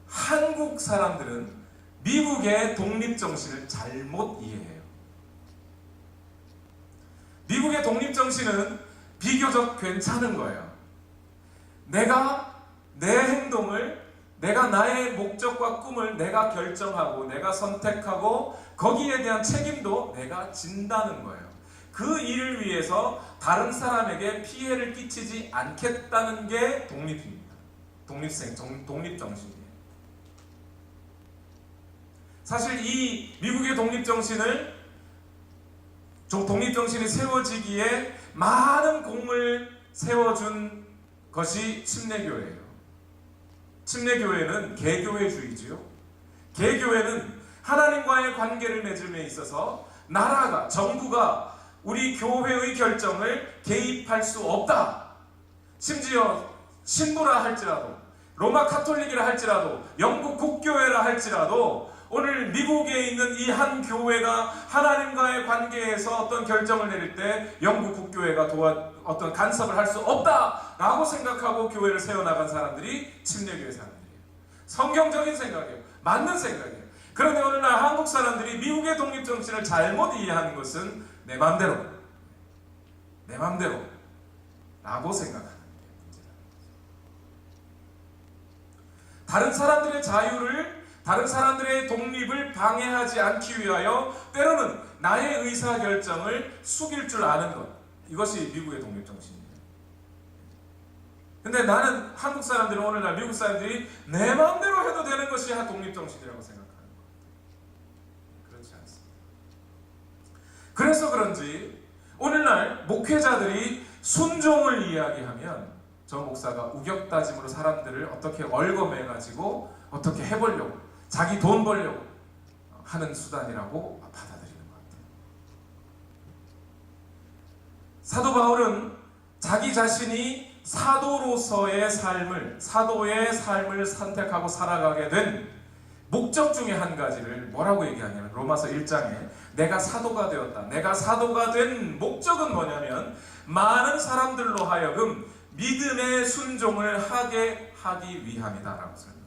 한국 사람들은 미국의 독립정신을 잘못 이해해요. 미국의 독립정신은 비교적 괜찮은 거예요. 내가 내 행동을, 내가 나의 목적과 꿈을 내가 결정하고 내가 선택하고 거기에 대한 책임도 내가 진다는 거예요. 그 일을 위해서 다른 사람에게 피해를 끼치지 않겠다는 게 독립입니다. 독립정신이에요. 사실 이 미국의 독립정신이 세워지기에 많은 공을 세워준 것이 침례교회예요. 침례교회는 개교회주의지요. 개교회는 하나님과의 관계를 맺음에 있어서 나라가, 정부가 우리 교회의 결정을 개입할 수 없다. 심지어 신부라 할지라도, 로마 카톨릭이라 할지라도, 영국 국교회라 할지라도 오늘 미국에 있는 이 한 교회가 하나님과의 관계에서 어떤 결정을 내릴 때 영국 국교회가 어떤 간섭을 할 수 없다라고 생각하고 교회를 세워나간 사람들이 침례교회 사람들이에요. 성경적인 생각이에요. 맞는 생각이에요. 그런데 오늘날 한국 사람들이 미국의 독립정신을 잘못 이해하는 것은 내 맘대로 라고 생각하는 게 문제다. 다른 사람들의 자유를, 다른 사람들의 독립을 방해하지 않기 위하여 때로는 나의 의사결정을 숙일 줄 아는 것, 이것이 미국의 독립정신이에요. 근데 나는 한국 사람들은, 오늘날 미국 사람들이 내 마음대로 해도 되는 것이 독립정신이라고 생각하는 것. 그렇지 않습니다. 그래서 그런지 오늘날 목회자들이 순종을 이야기하면 저 목사가 우격다짐으로 사람들을 어떻게 얽어매가지고 어떻게 해보려고, 자기 돈 벌려고 하는 수단이라고 받아들이는 것 같아요. 사도 바울은 자기 자신이 사도의 삶을 선택하고 살아가게 된 목적 중에 한 가지를 뭐라고 얘기하냐면, 로마서 1장에 내가 사도가 되었다. 내가 사도가 된 목적은 뭐냐면, 많은 사람들로 하여금 믿음의 순종을 하게 하기 위함이다 라고 설명해요.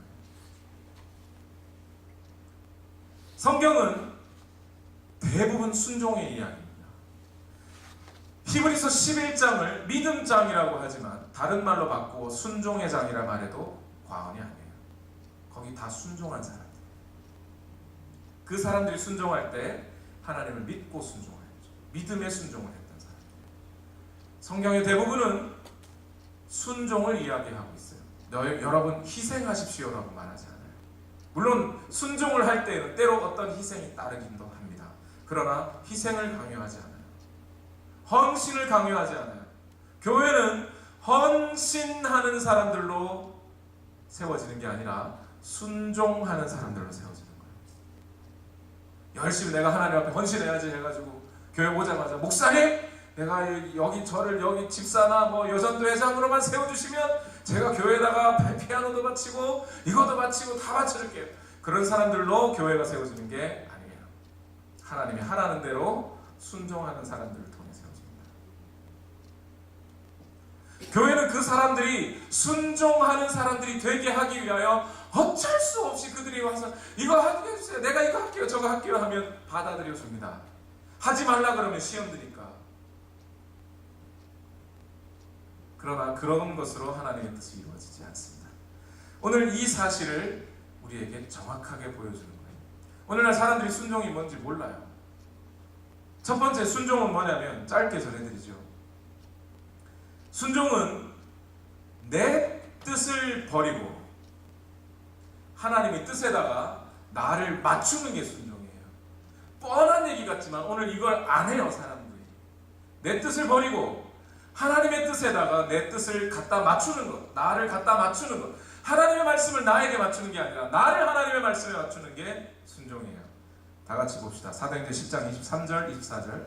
성경은 대부분 순종의 이야기입니다. 히브리서 11장을 믿음장이라고 하지만 다른 말로 바꾸어 순종의 장이라 말해도 과언이 아니에요. 거기 다 순종한 사람들. 그 사람들이 순종할 때 하나님을 믿고 순종을 했죠. 믿음의 순종을 했던 사람들. 성경의 대부분은 순종을 이야기하고 있어요. 여러분 희생하십시오라고 말하지 않아요. 물론 순종을 할 때에는 때로 어떤 희생이 따르기도 합니다. 그러나 희생을 강요하지 않아요. 헌신을 강요하지 않아요. 교회는 헌신하는 사람들로 세워지는 게 아니라 순종하는 사람들로 세워지는 거예요. 열심히 내가 하나님 앞에 헌신해야지 해가지고 교회 오자마자 목사님, 내가 여기 집사나 여전도 회장으로만 세워주시면 제가 교회에다가 피아노도 바치고 이것도 바치고 다 바쳐줄게요. 그런 사람들로 교회가 세워지는 게 아니에요. 하나님이 하라는 대로 순종하는 사람들을 통해 세워집니다. 교회는 그 사람들이 순종하는 사람들이 되게 하기 위하여 어쩔 수 없이 그들이 와서 이거 하게 해주세요. 내가 이거 할게요. 저거 할게요 하면 받아들여 줍니다. 하지 말라 그러면 시험 드니까. 그러나 그런 것으로 하나님의 뜻이 이루어지지 않습니다. 오늘 이 사실을 우리에게 정확하게 보여주는 거예요. 오늘날 사람들이 순종이 뭔지 몰라요. 첫 번째 순종은 뭐냐면 짧게 전해드리죠. 순종은 내 뜻을 버리고 하나님의 뜻에다가 나를 맞추는 게 순종이에요. 뻔한 얘기 같지만 오늘 이걸 안 해요, 사람들이. 내 뜻을 버리고 하나님의 뜻에다가 내 뜻을 갖다 맞추는 것, 나를 갖다 맞추는 것. 하나님의 말씀을 나에게 맞추는 게 아니라 나를 하나님의 말씀에 맞추는 게 순종이에요. 다 같이 봅시다. 사도행전 10장 23절 24절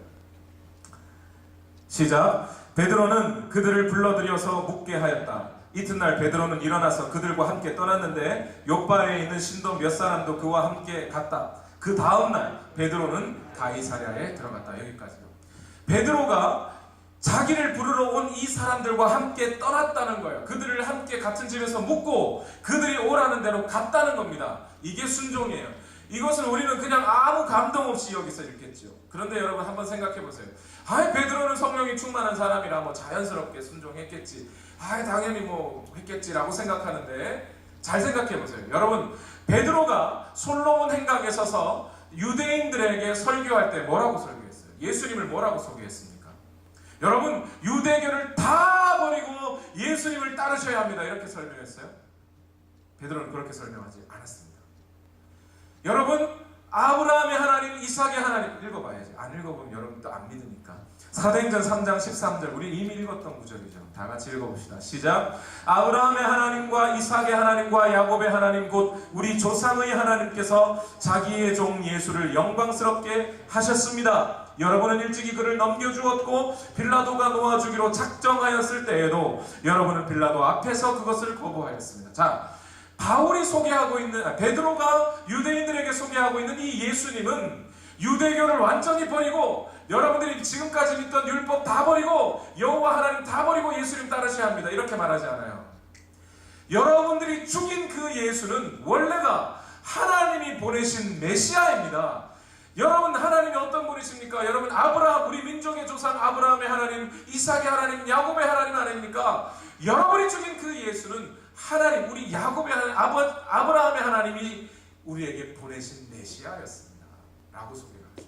시작. 베드로는 그들을 불러들여서 묻게 하였다. 이튿날 베드로는 일어나서 그들과 함께 떠났는데 요빠에 있는 신도 몇 사람도 그와 함께 갔다. 그 다음날 베드로는 가이사랴에 들어갔다. 여기까지요. 베드로가 자기를 부르러 온 이 사람들과 함께 떠났다는 거예요. 그들을 함께 같은 집에서 묵고 그들이 오라는 대로 갔다는 겁니다. 이게 순종이에요. 이것을 우리는 그냥 아무 감동 없이 여기서 읽겠죠. 그런데 여러분 한번 생각해 보세요. 베드로는 성령이 충만한 사람이라 자연스럽게 순종했겠지. 당연히 했겠지라고 생각하는데 잘 생각해 보세요. 여러분, 베드로가 솔로몬 행각에 서서 유대인들에게 설교할 때 뭐라고 설교했어요? 예수님을 뭐라고 소개했습니까? 여러분, 유대교를 다 버리고 예수님을 따르셔야 합니다. 이렇게 설명했어요? 베드로는 그렇게 설명하지 않았습니다. 여러분, 아브라함의 하나님, 이삭의 하나님 읽어봐야지. 안 읽어보면 여러분도 안 믿으니까. 사도행전 3장 13절 우리 이미 읽었던 구절이죠. 다 같이 읽어봅시다. 시작. 아브라함의 하나님과 이삭의 하나님과 야곱의 하나님 곧 우리 조상의 하나님께서 자기의 종 예수를 영광스럽게 하셨습니다. 여러분은 일찍이 그를 넘겨주었고 빌라도가 놓아주기로 작정하였을 때에도 여러분은 빌라도 앞에서 그것을 거부하였습니다. 자, 바울이 소개하고 있는, 베드로가 유대인들에게 소개하고 있는 이 예수님은 유대교를 완전히 버리고 여러분들이 지금까지 믿던 율법 다 버리고 여호와 하나님 다 버리고 예수님 따르셔야 합니다. 이렇게 말하지 않아요. 여러분들이 죽인 그 예수는 원래가 하나님이 보내신 메시아입니다. 여러분, 하나님이 어떤 분이십니까? 여러분, 아브라함, 우리 민족의 조상 아브라함의 하나님, 이삭의 하나님, 야곱의 하나님 아닙니까? 여러분이 죽인 그 예수는 하나님, 우리 야곱의 하나님, 아브라함의 하나님이 우리에게 보내신 메시아였습니다. 라고 소개를 하죠.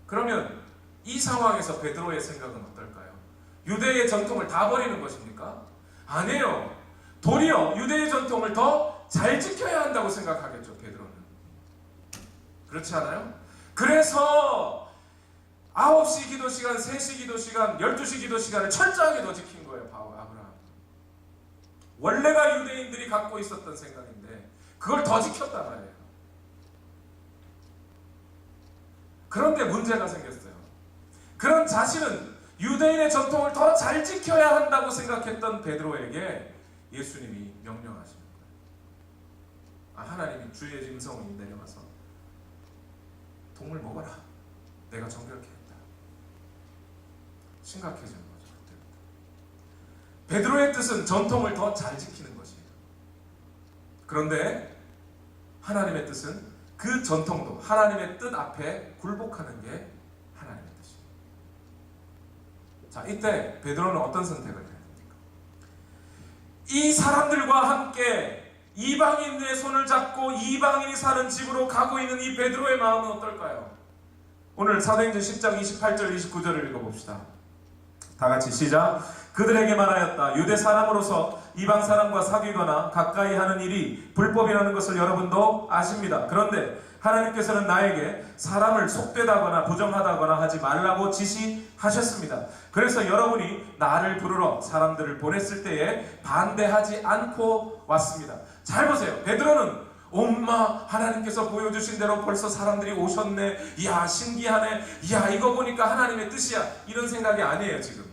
그러면 이 상황에서 베드로의 생각은 어떨까요? 유대의 전통을 다 버리는 것입니까? 아니에요. 도리어 유대의 전통을 더 잘 지켜야 한다고 생각하겠죠, 베드로는. 그렇지 않아요? 그래서 9시 기도 시간, 3시 기도 시간, 12시 기도 시간을 철저하게 더 지킨 거예요, 아브라함. 원래가 유대인들이 갖고 있었던 생각인데 그걸 더 지켰단 말이에요. 그런데 문제가 생겼어요. 그런 자신은 유대인의 전통을 더 잘 지켜야 한다고 생각했던 베드로에게 예수님이 명령하시는 거예요. 하나님이 주의 임성이 내려와서 동물 먹어라. 내가 정결케 했다. 심각해지는 거죠. 그때부터. 베드로의 뜻은 전통을 더 잘 지키는 것이에요. 그런데 하나님의 뜻은 그 전통도 하나님의 뜻 앞에 굴복하는 게 하나님의 뜻이에요. 자, 이때 베드로는 어떤 선택을 해야 됩니까? 이 사람들과 함께 이방인의 손을 잡고 이방인이 사는 집으로 가고 있는 이 베드로의 마음은 어떨까요? 오늘 사도행전 10장 28절 29절을 읽어봅시다. 다같이 시작. 그들에게 말하였다. 유대 사람으로서 이방 사람과 사귀거나 가까이 하는 일이 불법이라는 것을 여러분도 아십니다. 그런데 하나님께서는 나에게 사람을 속되다거나 부정하다거나 하지 말라고 지시하셨습니다. 그래서 여러분이 나를 부르러 사람들을 보냈을 때에 반대하지 않고 왔습니다. 잘 보세요. 베드로는 엄마, 하나님께서 보여주신 대로 벌써 사람들이 오셨네. 이야, 신기하네. 이야, 이거 보니까 하나님의 뜻이야. 이런 생각이 아니에요, 지금.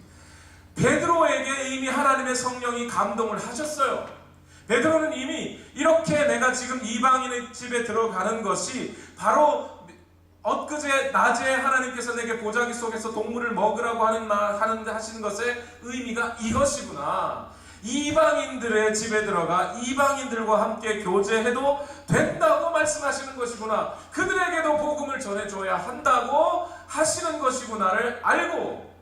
베드로에게 이미 하나님의 성령이 감동을 하셨어요. 베드로는 이미 이렇게 내가 지금 이방인의 집에 들어가는 것이 바로 엊그제 낮에 하나님께서 내게 보자기 속에서 동물을 먹으라고 하시는 것의 의미가 이것이구나. 이방인들의 집에 들어가 이방인들과 함께 교제해도 된다고 말씀하시는 것이구나. 그들에게도 복음을 전해줘야 한다고 하시는 것이구나를 알고,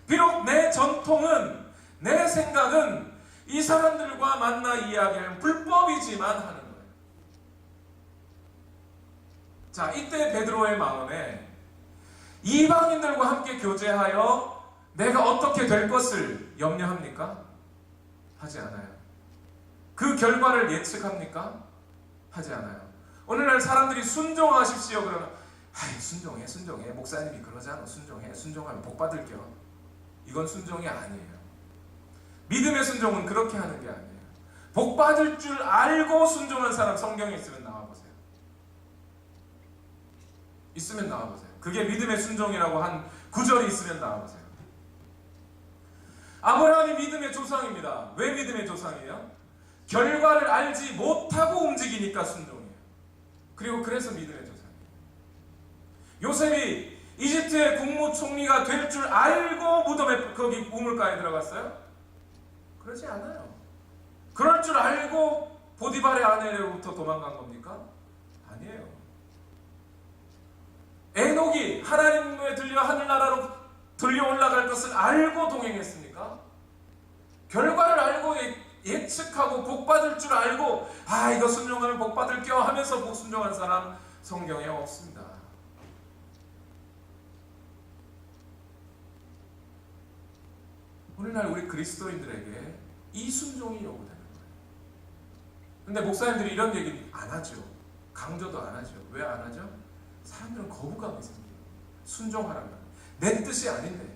비록 내 전통은, 내 생각은 이 사람들과 만나 이야기하는 불법이지만 하는 거예요. 자, 이때 베드로의 마음에 이방인들과 함께 교제하여 내가 어떻게 될 것을 염려합니까? 하지 않아요. 그 결과를 예측합니까? 하지 않아요. 오늘날 사람들이 순종하십시오 그러면 순종해 목사님이 그러잖아. 순종하면 복 받을게요. 이건 순종이 아니에요. 믿음의 순종은 그렇게 하는 게 아니에요. 복 받을 줄 알고 순종한 사람 성경에 있으면 나와보세요. 있으면 나와보세요. 그게 믿음의 순종이라고 한 구절이 있으면 나와보세요. 아브라함이 믿음의 조상입니다. 왜 믿음의 조상이에요? 결과를 알지 못하고 움직이니까 순종이에요. 그리고 그래서 믿음의 조상이에요. 요셉이 이집트의 국무총리가 될 줄 알고 무덤에 거기 우물가에 들어갔어요? 그러지 않아요. 그럴 줄 알고 보디발의 아내로부터 도망간 겁니까? 아니에요. 에녹이 하나님에 들려 하늘나라로 들려 올라갈 것을 알고 동행했습니까? 결과를 알고 예측하고 복 받을 줄 알고 이거 순종하면 복 받을게요 하면서 복 순종한 사람 성경에 없습니다. 오늘날 우리 그리스도인들에게 이 순종이 요구되는 거예요. 근데 목사님들이 이런 얘기 안 하죠. 강조도 안 하죠. 왜 안 하죠? 사람들은 거부감이 생겨요. 순종하라는 거예요. 내 뜻이 아닌데,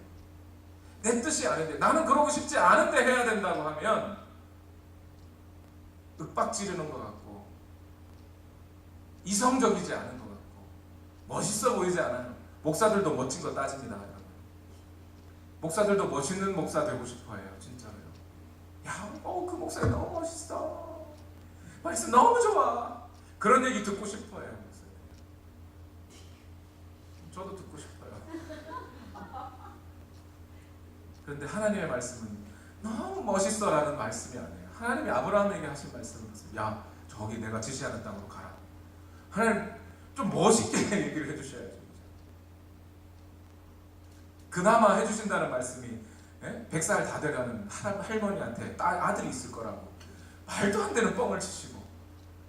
나는 그러고 싶지 않은데 해야 된다고 하면 윽박 지르는 것 같고 이성적이지 않은 것 같고 멋있어 보이지 않아요. 목사들도 멋진 거 따집니다. 목사들도 멋있는 목사 되고 싶어 해요. 진짜로요. 야, 그 목사님 너무 멋있어. 말씀 너무 좋아. 그런 얘기 듣고 싶어요. 저도 듣고 싶어요. 그런데 하나님의 말씀은 너무 멋있어라는 말씀이 아니에요. 하나님이 아브라함에게 하신 말씀은 야, 저기 내가 지시하는 땅으로 가라. 하나님 좀 멋있게 얘기를 해주셔야죠. 그나마 해주신다는 말씀이 100살 다 돼가는 할머니한테 아들이 있을 거라고 말도 안 되는 뻥을 치시고,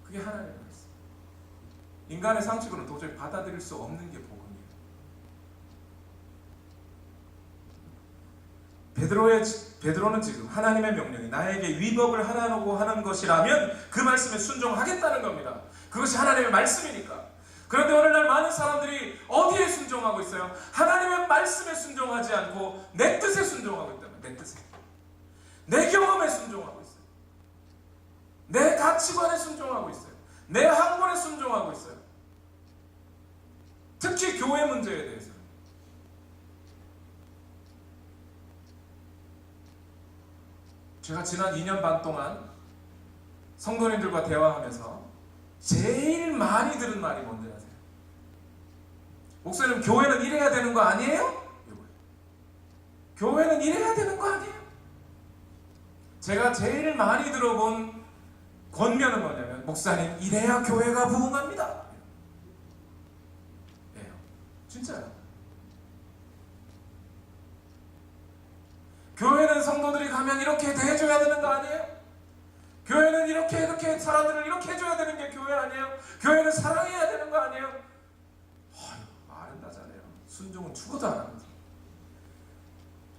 그게 하나님의 말씀. 인간의 상식으로 도저히 받아들일 수 없는 게 복음이에요. 베드로는 지금 하나님의 명령이 나에게 위법을 하라고 하는 것이라면 그 말씀에 순종하겠다는 겁니다. 그것이 하나님의 말씀이니까. 그런데 오늘날 많은 사람들이 어디에 순종하고 있어요? 하나님의 말씀에 순종하지 않고 내 뜻에 순종하고 있다면, 내 뜻에, 내 경험에 순종하고 있어요. 내 가치관에 순종하고 있어요. 내 학문에 순종하고 있어요. 특히 교회 문제에 대해서. 제가 지난 2년 반 동안 성도님들과 대화하면서 제일 많이 들은 말이 뭔지 아세요? 목사님, 교회는 이래야 되는 거 아니에요? 교회는 이래야 되는 거 아니에요? 제가 제일 많이 들어본 권면은 뭐냐면, 목사님, 이래야 교회가 부흥합니다. 예, 진짜요. 교회는 성도들이 가면 이렇게 대해줘야 되는 거 아니에요? 교회는 이렇게 사람들을 이렇게 해줘야 되는 게 교회 아니에요? 교회는 사랑해야 되는 거 아니에요? 말은 다 잘해요. 순종은 죽어도 안 합니다.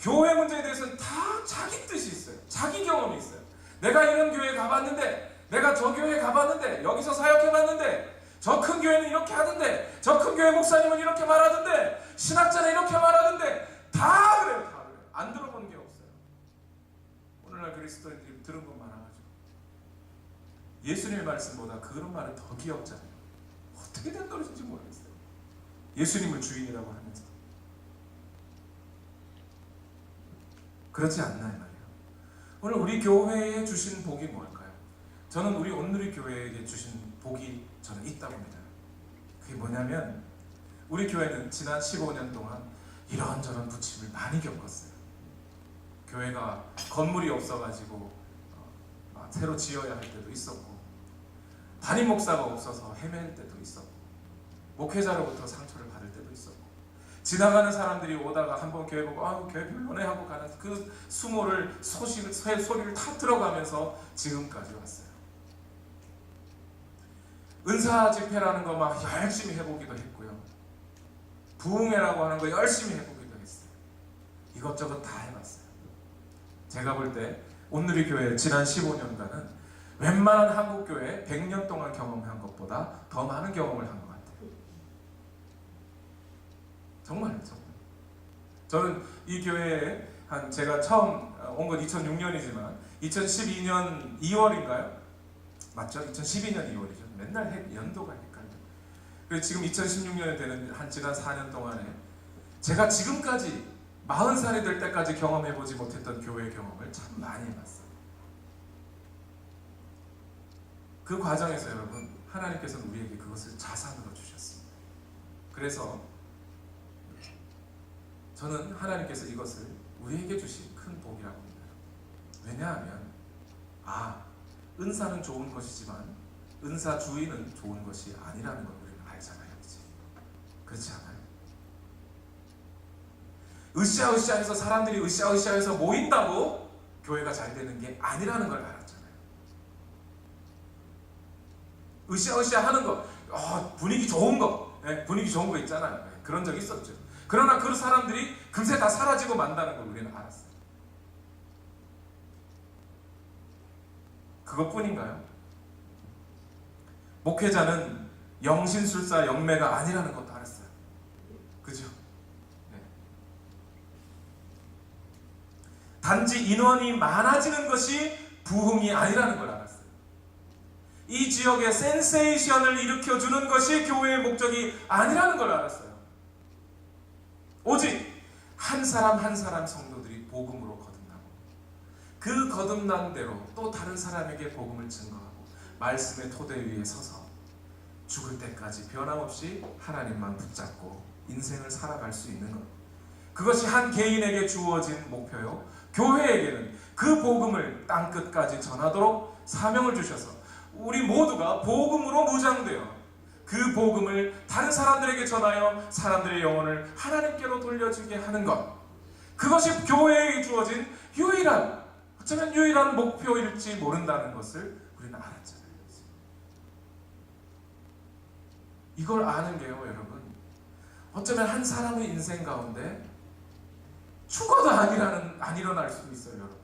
교회 문제에 대해서는 다 자기 뜻이 있어요. 자기 경험이 있어요. 내가 이런 교회 가봤는데, 내가 저 교회 가봤는데, 여기서 사역해봤는데, 저 큰 교회는 이렇게 하던데, 저 큰 교회 목사님은 이렇게 말하던데, 신학자는 이렇게 말하던데, 다 그래요. 다 그래요. 안 들어본 게 없어요. 오늘날 그리스도인들이 들은 것만 하죠. 예수님의 말씀보다 그런 말은 더 귀엽잖아요. 어떻게 된 노릇인지 모르겠어요. 예수님을 주인이라고 하면서. 그렇지 않나 이 말이에요. 오늘 우리 교회에 주신 복이 뭘까요? 저는 우리 온누리 교회에게 주신 복이 저는 있다고 믿어요. 그게 뭐냐면, 우리 교회는 지난 15년 동안 이런저런 부침을 많이 겪었어요. 교회가 건물이 없어가지고 새로 지어야 할 때도 있었고, 담임 목사가 없어서 헤맬 때도 있었고, 목회자로부터 상처를 받을 때도 있었고, 지나가는 사람들이 오다가 한번 교회 보고 교회 별로네 하고 가는 그 수모를 소리를 다 들어가면서 지금까지 왔어요. 은사 집회라는 거 막 열심히 해보기도 했고요. 부흥회라고 하는 거 열심히 해보기도 했어요. 이것저것 다 해봤어요. 제가 볼 때 온누리 교회 지난 15년간은 웬만한 한국 교회 100년 동안 경험한 것보다 더 많은 경험을 한 것 같아요. 정말요. 저는 이 교회에 제가 처음 온 건 2006년이지만 2012년 2월인가요? 맞죠? 2012년 2월이죠. 맨날 연도가 헷갈려요. 그래서 지금 2016년에 되는 지난 4년 동안에 제가 지금까지 40살이 될 때까지 경험해보지 못했던 교회 경험을 참 많이 해봤어요. 그 과정에서 여러분, 하나님께서는 우리에게 그것을 자산으로 주셨습니다. 그래서 저는 하나님께서 이것을 우리에게 주신 큰 복이라고 믿어요. 왜냐하면 은사는 좋은 것이지만 은사 주인은 좋은 것이 아니라는 걸 우리는 알잖아요. 그렇지 않아요? 으쌰으쌰해서 사람들이 으쌰으쌰해서 모인다고 교회가 잘 되는 게 아니라는 걸 알았잖아요. 으쌰으쌰 하는 거, 분위기 좋은 거, 분위기 좋은 거 있잖아요. 그런 적 있었죠. 그러나 그 사람들이 금세 다 사라지고 만다는 걸 우리는 알았어요. 그것뿐인가요? 목회자는 영신술사 영매가 아니라는 것도 알았어요. 그죠? 네. 단지 인원이 많아지는 것이 부흥이 아니라는 걸 알았어요. 이 지역에 센세이션을 일으켜주는 것이 교회의 목적이 아니라는 걸 알았어요. 오직 한 사람 한 사람 성도들이 복음으로 거듭나고 그 거듭난 대로 또 다른 사람에게 복음을 증거하고 말씀의 토대 위에 서서 죽을 때까지 변함없이 하나님만 붙잡고 인생을 살아갈 수 있는 것. 그것이 한 개인에게 주어진 목표요. 교회에게는 그 복음을 땅끝까지 전하도록 사명을 주셔서 우리 모두가 복음으로 무장되어 그 복음을 다른 사람들에게 전하여 사람들의 영혼을 하나님께로 돌려주게 하는 것. 그것이 교회에게 주어진 어쩌면 유일한 목표일지 모른다는 것을 우리는 알았잖아요. 이걸 아는 게요, 여러분. 어쩌면 한 사람의 인생 가운데 죽어도 안 일어날 수도 있어요, 여러분.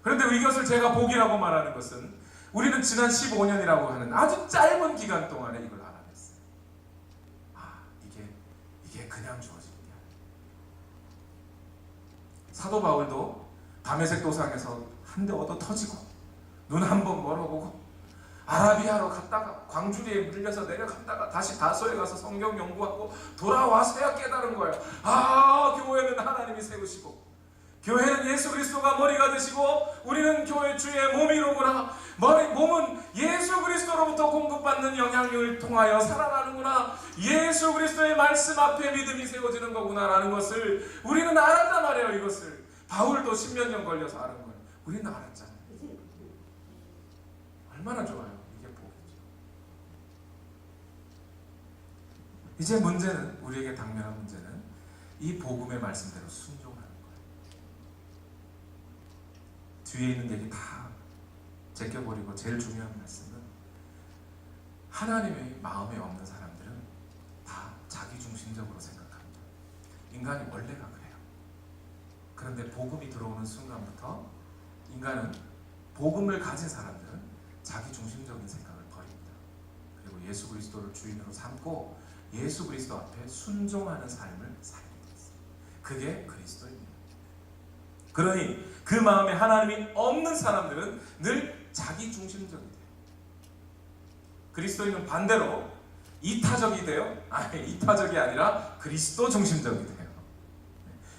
그런데 이것을 제가 복이라고 말하는 것은 우리는 지난 15년이라고 하는 아주 짧은 기간 동안에 이걸 알아냈어요. 이게 그냥 주어진 게 아니에요. 사도 바울도 다메섹 도상에서 한 대 얻어 터지고 눈 한 번 멀어보고 아라비아로 갔다가 광주리에 물려서 내려갔다가 다시 다소에 가서 성경 연구하고 돌아와서야 깨달은 거예요. 교회는 하나님이 세우시고 교회는 예수 그리스도가 머리가 되시고 우리는 교회 주의 몸이로구나. 몸은 예수 그리스도로부터 공급받는 영향력을 통하여 살아나는구나. 예수 그리스도의 말씀 앞에 믿음이 세워지는 거구나 라는 것을 우리는 알았단 말이에요. 이것을 바울도 10몇 년 걸려서 아는 거예요. 우리는 알았잖아요. 얼마나 좋아요. 이게 복이죠. 이제 문제는, 우리에게 당면한 문제는 이 복음의 말씀대로 순종하는 거예요. 뒤에 있는 얘기 다 제껴버리고 제일 중요한 말씀은 하나님의 마음에 없는 사람들은 다 자기중심적으로 생각합니다. 인간이 원래가 그래요. 그런데 복음이 들어오는 순간부터 인간은, 복음을 가진 사람들은 자기중심적인 생각을 버립니다. 그리고 예수 그리스도를 주인으로 삼고 예수 그리스도 앞에 순종하는 삶을 살게 됐어요. 그게 그리스도입니다. 그러니 그 마음에 하나님이 없는 사람들은 늘 자기중심적이 돼요. 그리스도인은 반대로 이타적이 돼요. 이타적이 아니라 그리스도 중심적이 돼요.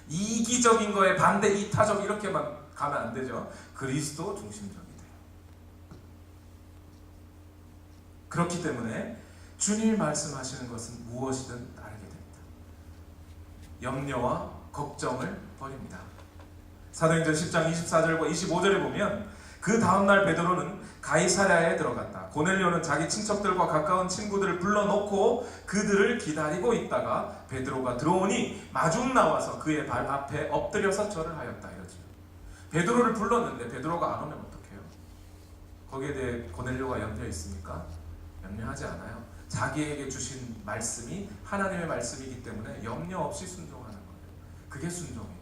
이기적인 거에 반대 이타적 이렇게만 가면 안 되죠. 그리스도 중심적이 돼요. 그렇기 때문에 주님이 말씀하시는 것은 무엇이든 따르게 됩니다. 염려와 걱정을 버립니다. 사도행전 10장 24절과 25절에 보면 그 다음날 베드로는 가이사랴에 들어갔다. 고넬료는 자기 친척들과 가까운 친구들을 불러놓고 그들을 기다리고 있다가 베드로가 들어오니 마중 나와서 그의 발 앞에 엎드려서 절을 하였다. 이러죠. 베드로를 불렀는데 베드로가 안 오면 어떡해요? 거기에 대해 고넬료가 염려 있습니까? 염려하지 않아요. 자기에게 주신 말씀이 하나님의 말씀이기 때문에 염려 없이 순종하는 거예요. 그게 순종이에요.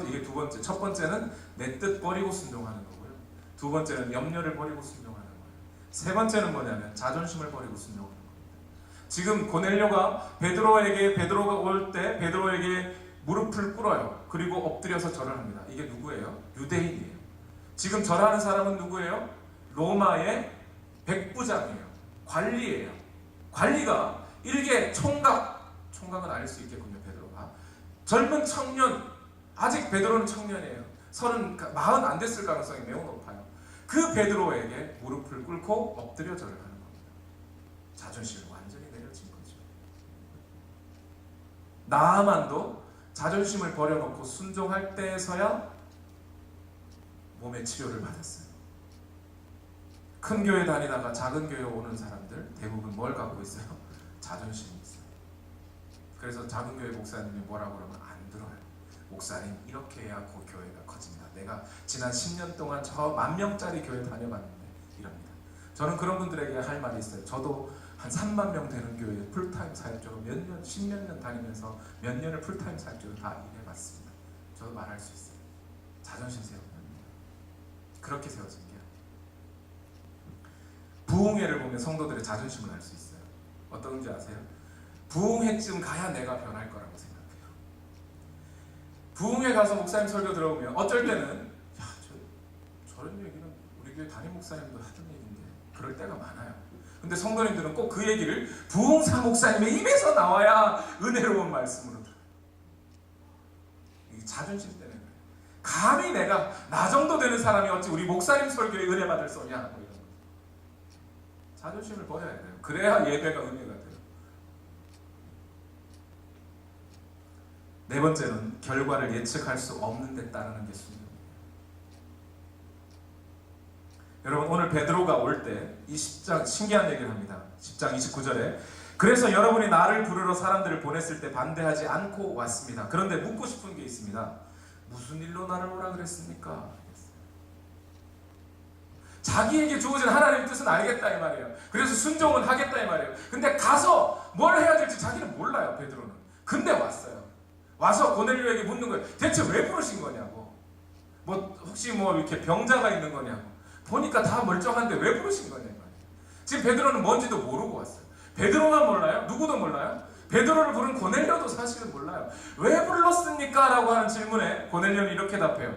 이게 두 번째. 첫 번째는 내 뜻 버리고 순종하는 거고요. 두 번째는 염려를 버리고 순종하는 거예요. 세 번째는 뭐냐면 자존심을 버리고 순종하는 겁니다. 지금 고넬료가 베드로가 올 때 베드로에게 무릎을 꿇어요. 그리고 엎드려서 절을 합니다. 이게 누구예요? 유대인이에요. 지금 절하는 사람은 누구예요? 로마의 백부장이에요. 관리예요. 관리가 일개 총각은 아닐 수 있겠군요. 베드로가 젊은 청년, 아직 베드로는 청년이에요. 40 안 됐을 가능성이 매우 높아요. 그 베드로에게 무릎을 꿇고 엎드려 절을 하는 겁니다. 자존심을 완전히 내려진 거죠. 나아만도 자존심을 버려놓고 순종할 때에서야 몸의 치료를 받았어요. 큰 교회 다니다가 작은 교회 오는 사람들 대부분 뭘 갖고 있어요? 자존심이 있어요. 그래서 작은 교회 목사님이 뭐라고 그러면 안 들어요. 목사님 이렇게 해야 그 교회가 커집니다. 내가 지난 10년 동안 저 10,000명짜리 교회 다녀봤는데 이럽니다. 저는 그런 분들에게 할 말이 있어요. 저도 한 3만 명 되는 교회 풀타임 사역적으로 몇 년, 10몇 년 다니면서 몇 년을 풀타임 사역적으로 다 일해봤습니다. 저도 말할 수 있어요. 자존심 세우는 겁니다. 그렇게 세워진 게 부흥회를 보면 성도들의 자존심을 알 수 있어요. 어떤지 아세요? 부흥회쯤 가야 내가 변할 거라고 생각해요. 부흥회 가서 목사님 설교 들어보면 어쩔 때는 저런 얘기는 우리 교회 담임 목사님도 하던 얘기인데 그럴 때가 많아요. 근데 성도님들은 꼭 그 얘기를 부흥사 목사님의 입에서 나와야 은혜로운 말씀으로 들어요. 이게 자존심 때문에 그래요. 감히 내가 나 정도 되는 사람이 어찌 우리 목사님 설교에 은혜 받을 소냐 뭐 이런 거. 자존심을 버려야 돼요. 그래야 예배가 은혜가 돼요. 네 번째는 결과를 예측할 수 없는 데 따르는 게 순종입니다. 여러분 오늘 베드로가 올 때 이 10장 신기한 얘기를 합니다. 10장 29절에 그래서 여러분이 나를 부르러 사람들을 보냈을 때 반대하지 않고 왔습니다. 그런데 묻고 싶은 게 있습니다. 무슨 일로 나를 오라 그랬습니까? 자기에게 주어진 하나님의 뜻은 알겠다 이 말이에요. 그래서 순종은 하겠다 이 말이에요. 근데 가서 뭘 해야 될지 자기는 몰라요. 베드로는. 근데 왔어요. 와서 고넬료에게 묻는 거예요. 대체 왜 부르신 거냐고. 뭐 혹시 뭐 이렇게 병자가 있는 거냐고. 보니까 다 멀쩡한데 왜 부르신 거냐 이 말이에요. 지금 베드로는 뭔지도 모르고 왔어요. 베드로만 몰라요? 누구도 몰라요? 베드로를 부른 고넬료도 사실은 몰라요. 왜 불렀습니까? 라고 하는 질문에 고넬료는 이렇게 답해요.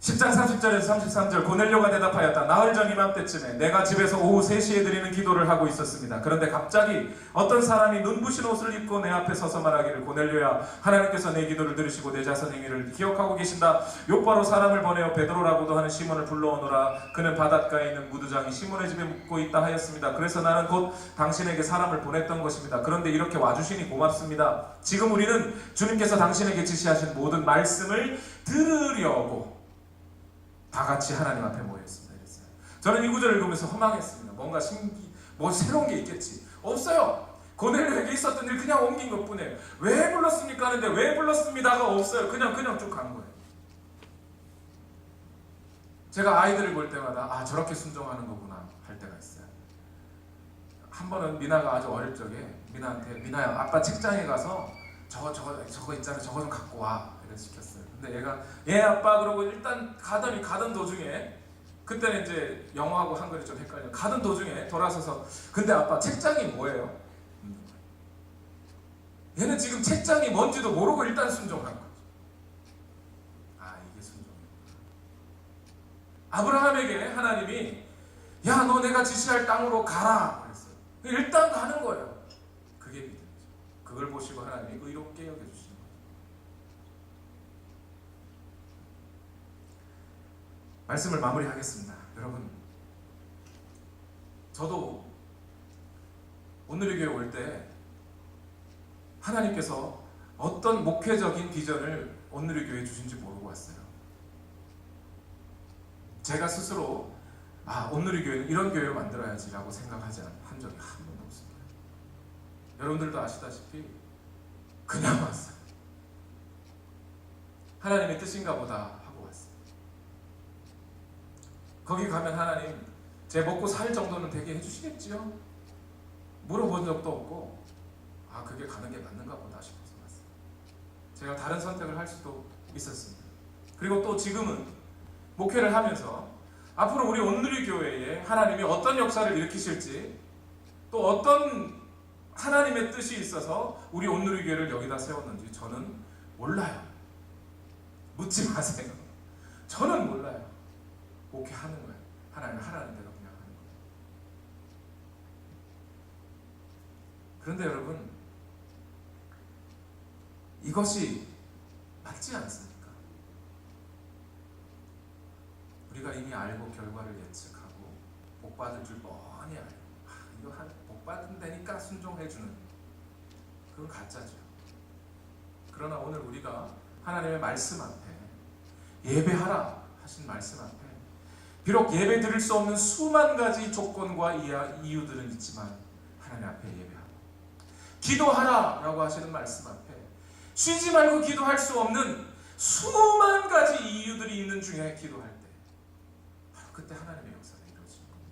10장 30절에서 33절 고넬료가 대답하였다. 나흘 전 이맘때쯤에 내가 집에서 오후 3시에 드리는 기도를 하고 있었습니다. 그런데 갑자기 어떤 사람이 눈부신 옷을 입고 내 앞에 서서 말하기를 고넬료야 하나님께서 내 기도를 들으시고 내 자선 행위를 기억하고 계신다. 욥바로 사람을 보내어 베드로라고도 하는 시몬을 불러오너라. 그는 바닷가에 있는 무두장이 시몬의 집에 묵고 있다 하였습니다. 그래서 나는 곧 당신에게 사람을 보냈던 것입니다. 그런데 이렇게 와주시니 고맙습니다. 지금 우리는 주님께서 당신에게 지시하신 모든 말씀을 들으려고 다 같이 하나님 앞에 모였습니다. 이랬어요. 저는 이 구절을 읽으면서 허망했습니다. 뭔가 뭐 새로운 게 있겠지. 없어요. 고넬료에게 있었던 일 그냥 옮긴 것 뿐이에요. 왜 불렀습니까? 하는데 왜 불렀습니다가 없어요. 그냥 쭉 간 거예요. 제가 아이들을 볼 때마다 아 저렇게 순종하는 거구나 할 때가 있어요. 한 번은 미나가 아주 어릴 적에 미나한테 미나야 아빠 책장에 가서 저거 있잖아 저거 좀 갖고 와 이래서 시켰어요. 근데 얘가 예 아빠 그러고 일단 가던 도중에 그때는 이제 영어하고 한글이 좀 헷갈려. 가던 도중에 돌아서서 근데 아빠 책장이 뭐예요? 얘는 지금 책장이 뭔지도 모르고 일단 순종한 거죠. 아 이게 순종이구나. 아브라함에게 하나님이 야 너 내가 지시할 땅으로 가라 그랬어요. 일단 가는 거예요. 그게 믿음이죠. 그걸 보시고 하나님이 의롭게 여겨주시는 거예요. 말씀을 마무리하겠습니다. 여러분 저도 오늘의 교회 올 때 하나님께서 어떤 목회적인 비전을 오늘의 교회에 주신지 모르고 왔어요. 제가 스스로 오늘의 교회는 이런 교회를 만들어야지 라고 생각하지 한 적이 한 번도 없습니다. 여러분들도 아시다시피 그냥 왔어요. 하나님의 뜻인가 보다 하고 왔어요. 거기 가면 하나님 제 먹고 살 정도는 되게 해주시겠지요? 물어본 적도 없고 그게 가는 게 맞는가 보다 싶어서 왔어요. 제가 다른 선택을 할 수도 있었습니다. 그리고 또 지금은 목회를 하면서 앞으로 우리 온누리 교회에 하나님이 어떤 역사를 일으키실지 또 어떤 하나님의 뜻이 있어서 우리 온누리 교회를 여기다 세웠는지 저는 몰라요. 묻지 마세요. 저는 몰라요. 목회하는 거예요. 하나님 하라는 대로 그냥 하는 거예요. 그런데 여러분 이것이 맞지 않습니까? 우리가 이미 알고 결과를 예측하고 복받을 줄 뻔히 알고 이거 복받은다니까 순종해주는 그건 가짜죠. 그러나 오늘 우리가 하나님의 말씀 앞에 예배하라 하신 말씀 앞에 비록 예배 드릴 수 없는 수만 가지 조건과 이유들은 있지만 하나님 앞에 예배하고 기도하라 라고 하시는 말씀 앞에 쉬지 말고 기도할 수 없는 수만 가지 이유들이 있는 중에 기도할 때 바로 그때 하나님의 역사가 이루어지는 겁니다.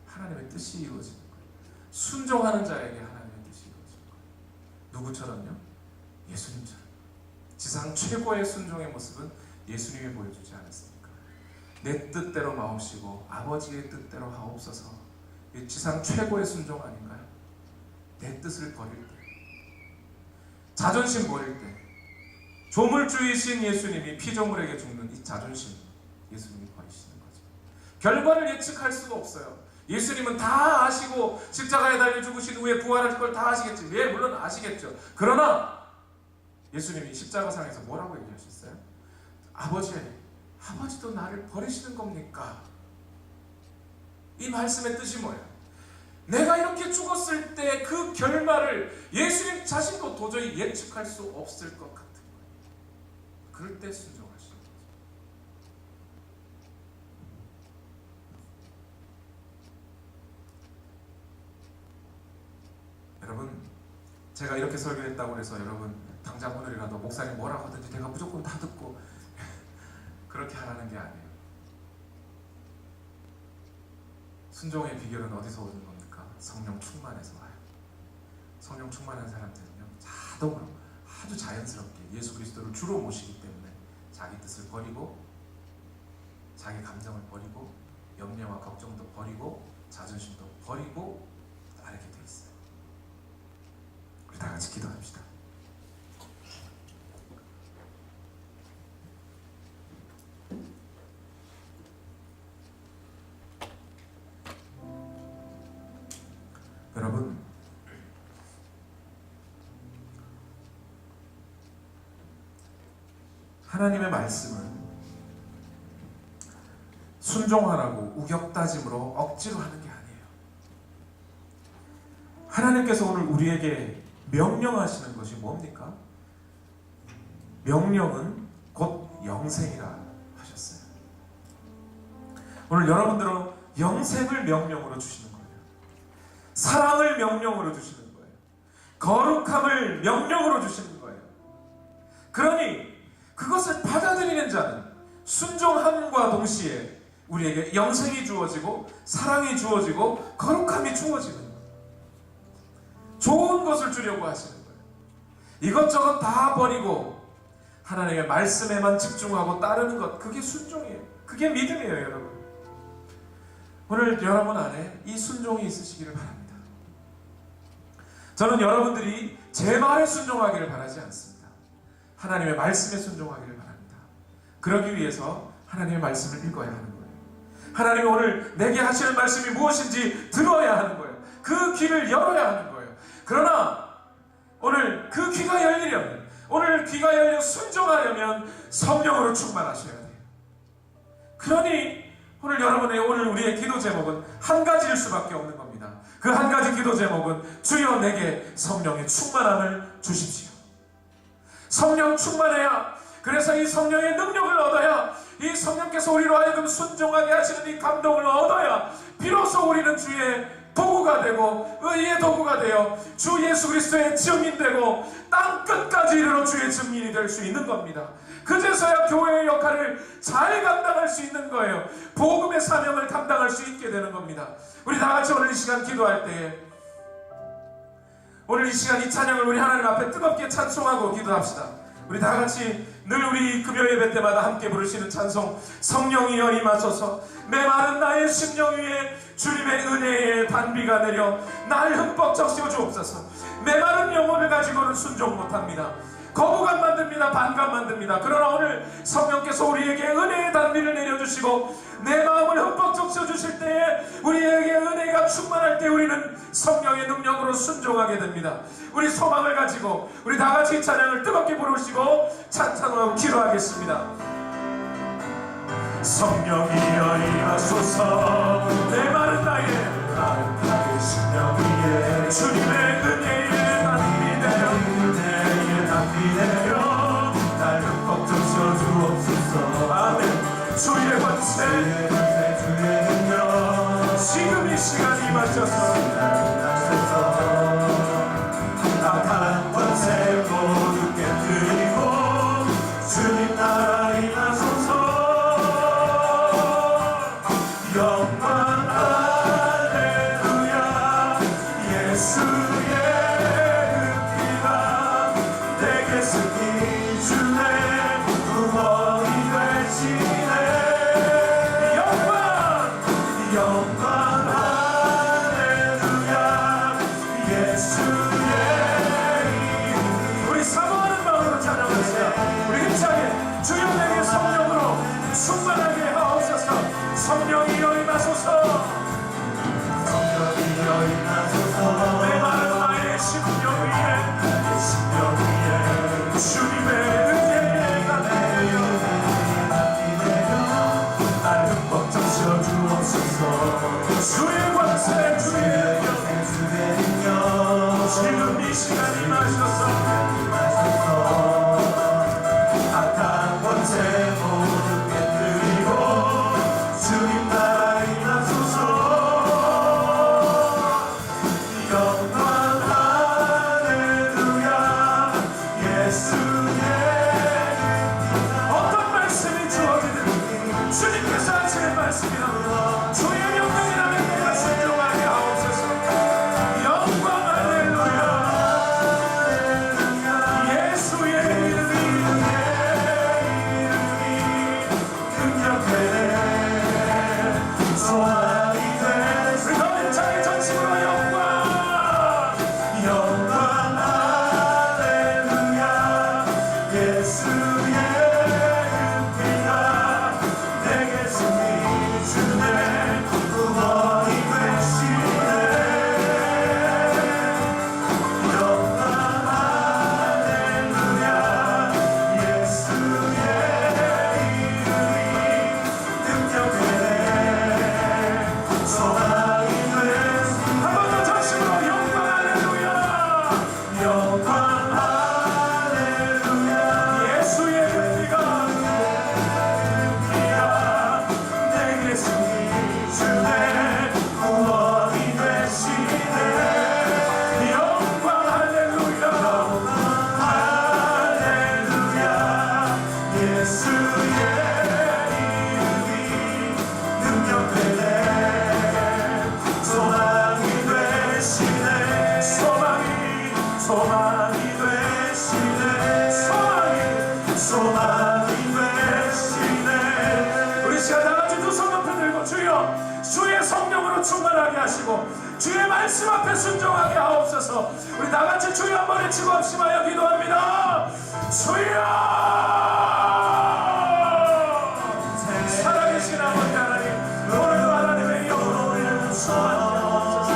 하나님의 뜻이 이루어지는 거예요. 순종하는 자에게 하나님의 뜻이 이루어지는 거예요. 누구처럼요? 예수님처럼. 지상 최고의 순종의 모습은 예수님이 보여주지 않았습니까? 내 뜻대로 마옵시고 아버지의 뜻대로 하옵소서. 이 지상 최고의 순종 아닌가요? 내 뜻을 버릴 때, 자존심 버릴 때, 조물주이신 예수님이 피조물에게 죽는 이 자존심 예수님이 버리시는 거죠. 결과를 예측할 수가 없어요. 예수님은 다 아시고 십자가에 달려 죽으신 후에 부활할 걸 다 아시겠지. 예, 물론 아시겠죠. 그러나 예수님이 십자가상에서 뭐라고 얘기하셨어요? 아버지도 나를 버리시는 겁니까? 이 말씀의 뜻이 뭐예요? 내가 이렇게 죽었을 때 그 결말을 예수님 자신도 도저히 예측할 수 없을 것 같은 거예요. 그럴 때 순종하시는 거죠. 여러분, 제가 이렇게 설교했다고 해서 여러분 당장 오늘이라도 목사님 뭐라고 하든지 내가 무조건 다 듣고 그렇게 하라는 게 아니에요. 순종의 비결은 어디서 오는 겁니까? 성령 충만에서 와요. 성령 충만한 사람들은요, 자동으로 아주 자연스럽게 예수 그리스도를 주로 모시기 때문에 자기 뜻을 버리고 자기 감정을 버리고 염려와 걱정도 버리고 자존심도 버리고 따르게 돼 있어요. 우리 다 같이 기도합시다. 여러분, 하나님의 말씀은 순종하라고 우격다짐으로 억지로 하는 게 아니에요. 하나님께서 오늘 우리에게 명령하시는 것이 뭡니까? 명령은 곧 영생이라 하셨어요. 오늘 여러분들은 영생을 명령으로 주시는 거예요. 사랑을 명령으로 주시는 거예요. 거룩함을 명령으로 주시는 거예요. 그러니 그것을 받아들이는 자는 순종함과 동시에 우리에게 영생이 주어지고 사랑이 주어지고 거룩함이 주어지는 거예요. 좋은 것을 주려고 하시는 거예요. 이것저것 다 버리고 하나님의 말씀에만 집중하고 따르는 것, 그게 순종이에요. 그게 믿음이에요, 여러분. 오늘 여러분 안에 이 순종이 있으시기를 바랍니다. 저는 여러분들이 제 말에 순종하기를 바라지 않습니다. 하나님의 말씀에 순종하기를 바랍니다. 그러기 위해서 하나님의 말씀을 읽어야 하는 거예요. 하나님이 오늘 내게 하시는 말씀이 무엇인지 들어야 하는 거예요. 그 귀를 열어야 하는 거예요. 그러나 오늘 그 귀가 열리려면, 오늘 귀가 열려 순종하려면 성령으로 충만하셔야 돼요. 그러니 오늘 여러분의, 오늘 우리의 기도 제목은 한 가지일 수밖에 없는 겁니다. 그 한 가지 기도 제목은 주여 내게 성령의 충만함을 주십시오. 성령 충만해야, 그래서 이 성령의 능력을 얻어야, 이 성령께서 우리로 하여금 순종하게 하시는 이 감동을 얻어야 비로소 우리는 주의 도구가 되고 의의 도구가 되어 주 예수 그리스도의 증인 되고 땅 끝까지 이르러 주의 증인이 될 수 있는 겁니다. 그제서야 교회의 역할을 잘 감당할 수 있는 거예요. 복음의 사명을 감당할 수 있게 되는 겁니다. 우리 다 같이 오늘 이 시간 기도할 때에, 오늘 이 시간 이 찬양을 우리 하나님 앞에 뜨겁게 찬송하고 기도합시다. 우리 다 같이 늘 우리 금요 예배 때마다 함께 부르시는 찬송, 성령이여 임하소서. 메마른 나의 심령 위에 주님의 은혜의 단비가 내려 날 흠뻑 적시어 주옵소서. 메마른 영혼을 가지고는 순종 못합니다. 거부감만 듭니다. 반감만 듭니다. 그러나 오늘 성령께서 우리에게 은혜의 단비를 내려주시고 내 마음을 흠뻑 적셔 주실 때에, 우리에게 은혜가 충만할 때 우리는 성령의 능력으로 순종하게 됩니다. 우리 소망을 가지고 우리 다 같이 이 찬양을 뜨겁게 부르시고 찬송하고 기도하겠습니다. 성령이여 임하소서. 내 마른 나의 심령 위에 주님의 은혜의 단비 내려 날 흠뻑 적셔 주옵소서. 아멘. 주의 권세 주의 능력 지금 이 시간 임하셔서 악한 권세 모두 깨뜨리고 주님 나라 임하소서. 영광 할렐루야. 예수의 피가 내게 쓰기 주네 구원이 되시네. 영광 할렐루야. 예수의 이름. 우리 사모하는 마음으로 찬양합시다. 우리 힘차게 주여 내게 성령으로 충만하게 하옵소서. 성령이여 임하소서. 성령이여 임하소서. 내 마음 하시고 주의 말씀 앞에 순종하게 하옵소서. 우리 다같이 주여 한번 외치고 합심하여 기도합니다. 주여, 살아계신 아버지 하나님, 오늘도 하나님의 영으로 우리를 충만하게 하옵소서.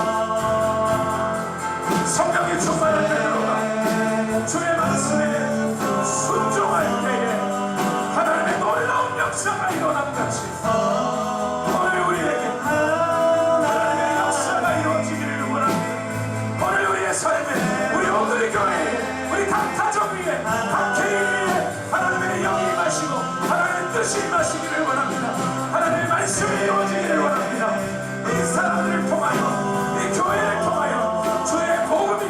성령이 충만한 때로가 주의 말씀에 순종할 때에 하나님의 놀라운 역사가 일어난 같이 오늘 우리에게 하나님의 역사가 이루어지기를 원합니다. 오늘 우리의 삶에, 우리 오늘의 교회에, 우리 각 가정 위에, 각 개인 위에 하나님의 영이 임하시고 하나님의 뜻이 임하시기를 원합니다. 하나님의 말씀이 이루어지기를 원합니다. 이 사람들을 통하여, 이 교회를 통하여 주의 복음이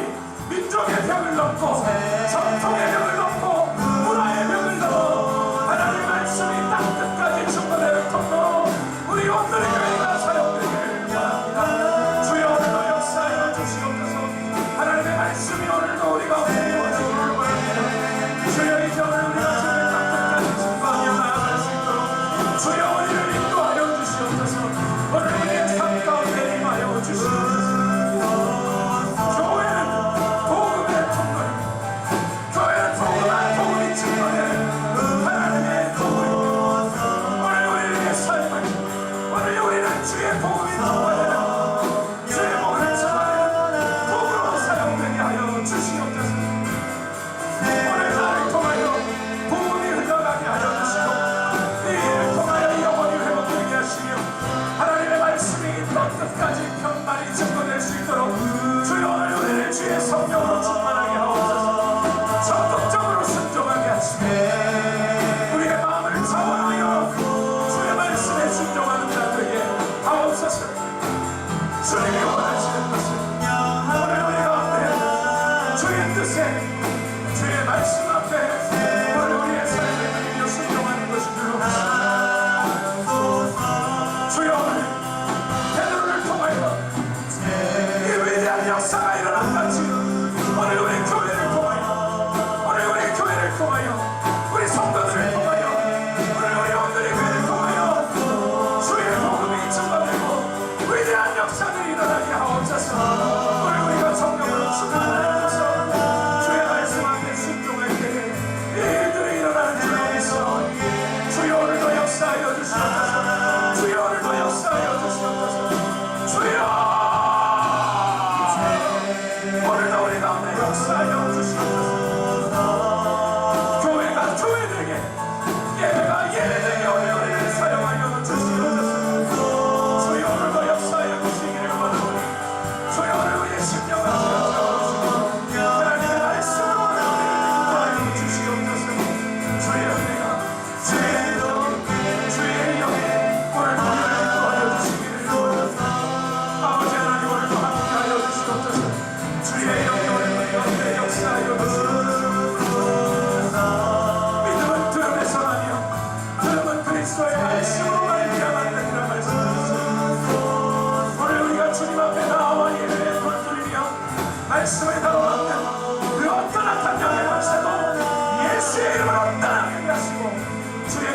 민족의 벽을 넘고 전통의 벽을 넘고 문화의 벽을 넘어 하나님의 말씀이 땅끝까지 충만하여 통로 우리 오늘의 교회가 사용되기를 원합니다. 주여 오늘도 역사하여 주시옵소서. 하나님의 말씀이 오늘도 우리 가운데 이루어지기를 원합니다. 주여 이제 오늘 우리가 주의 땅끝까지 충만하여 나아갈 수 있도록 주여 우리를 인도하여 주시옵소서. 오늘 우리의 삶 가운데 임하여 주시옵소서.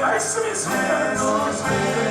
말씀이 승리하는 주의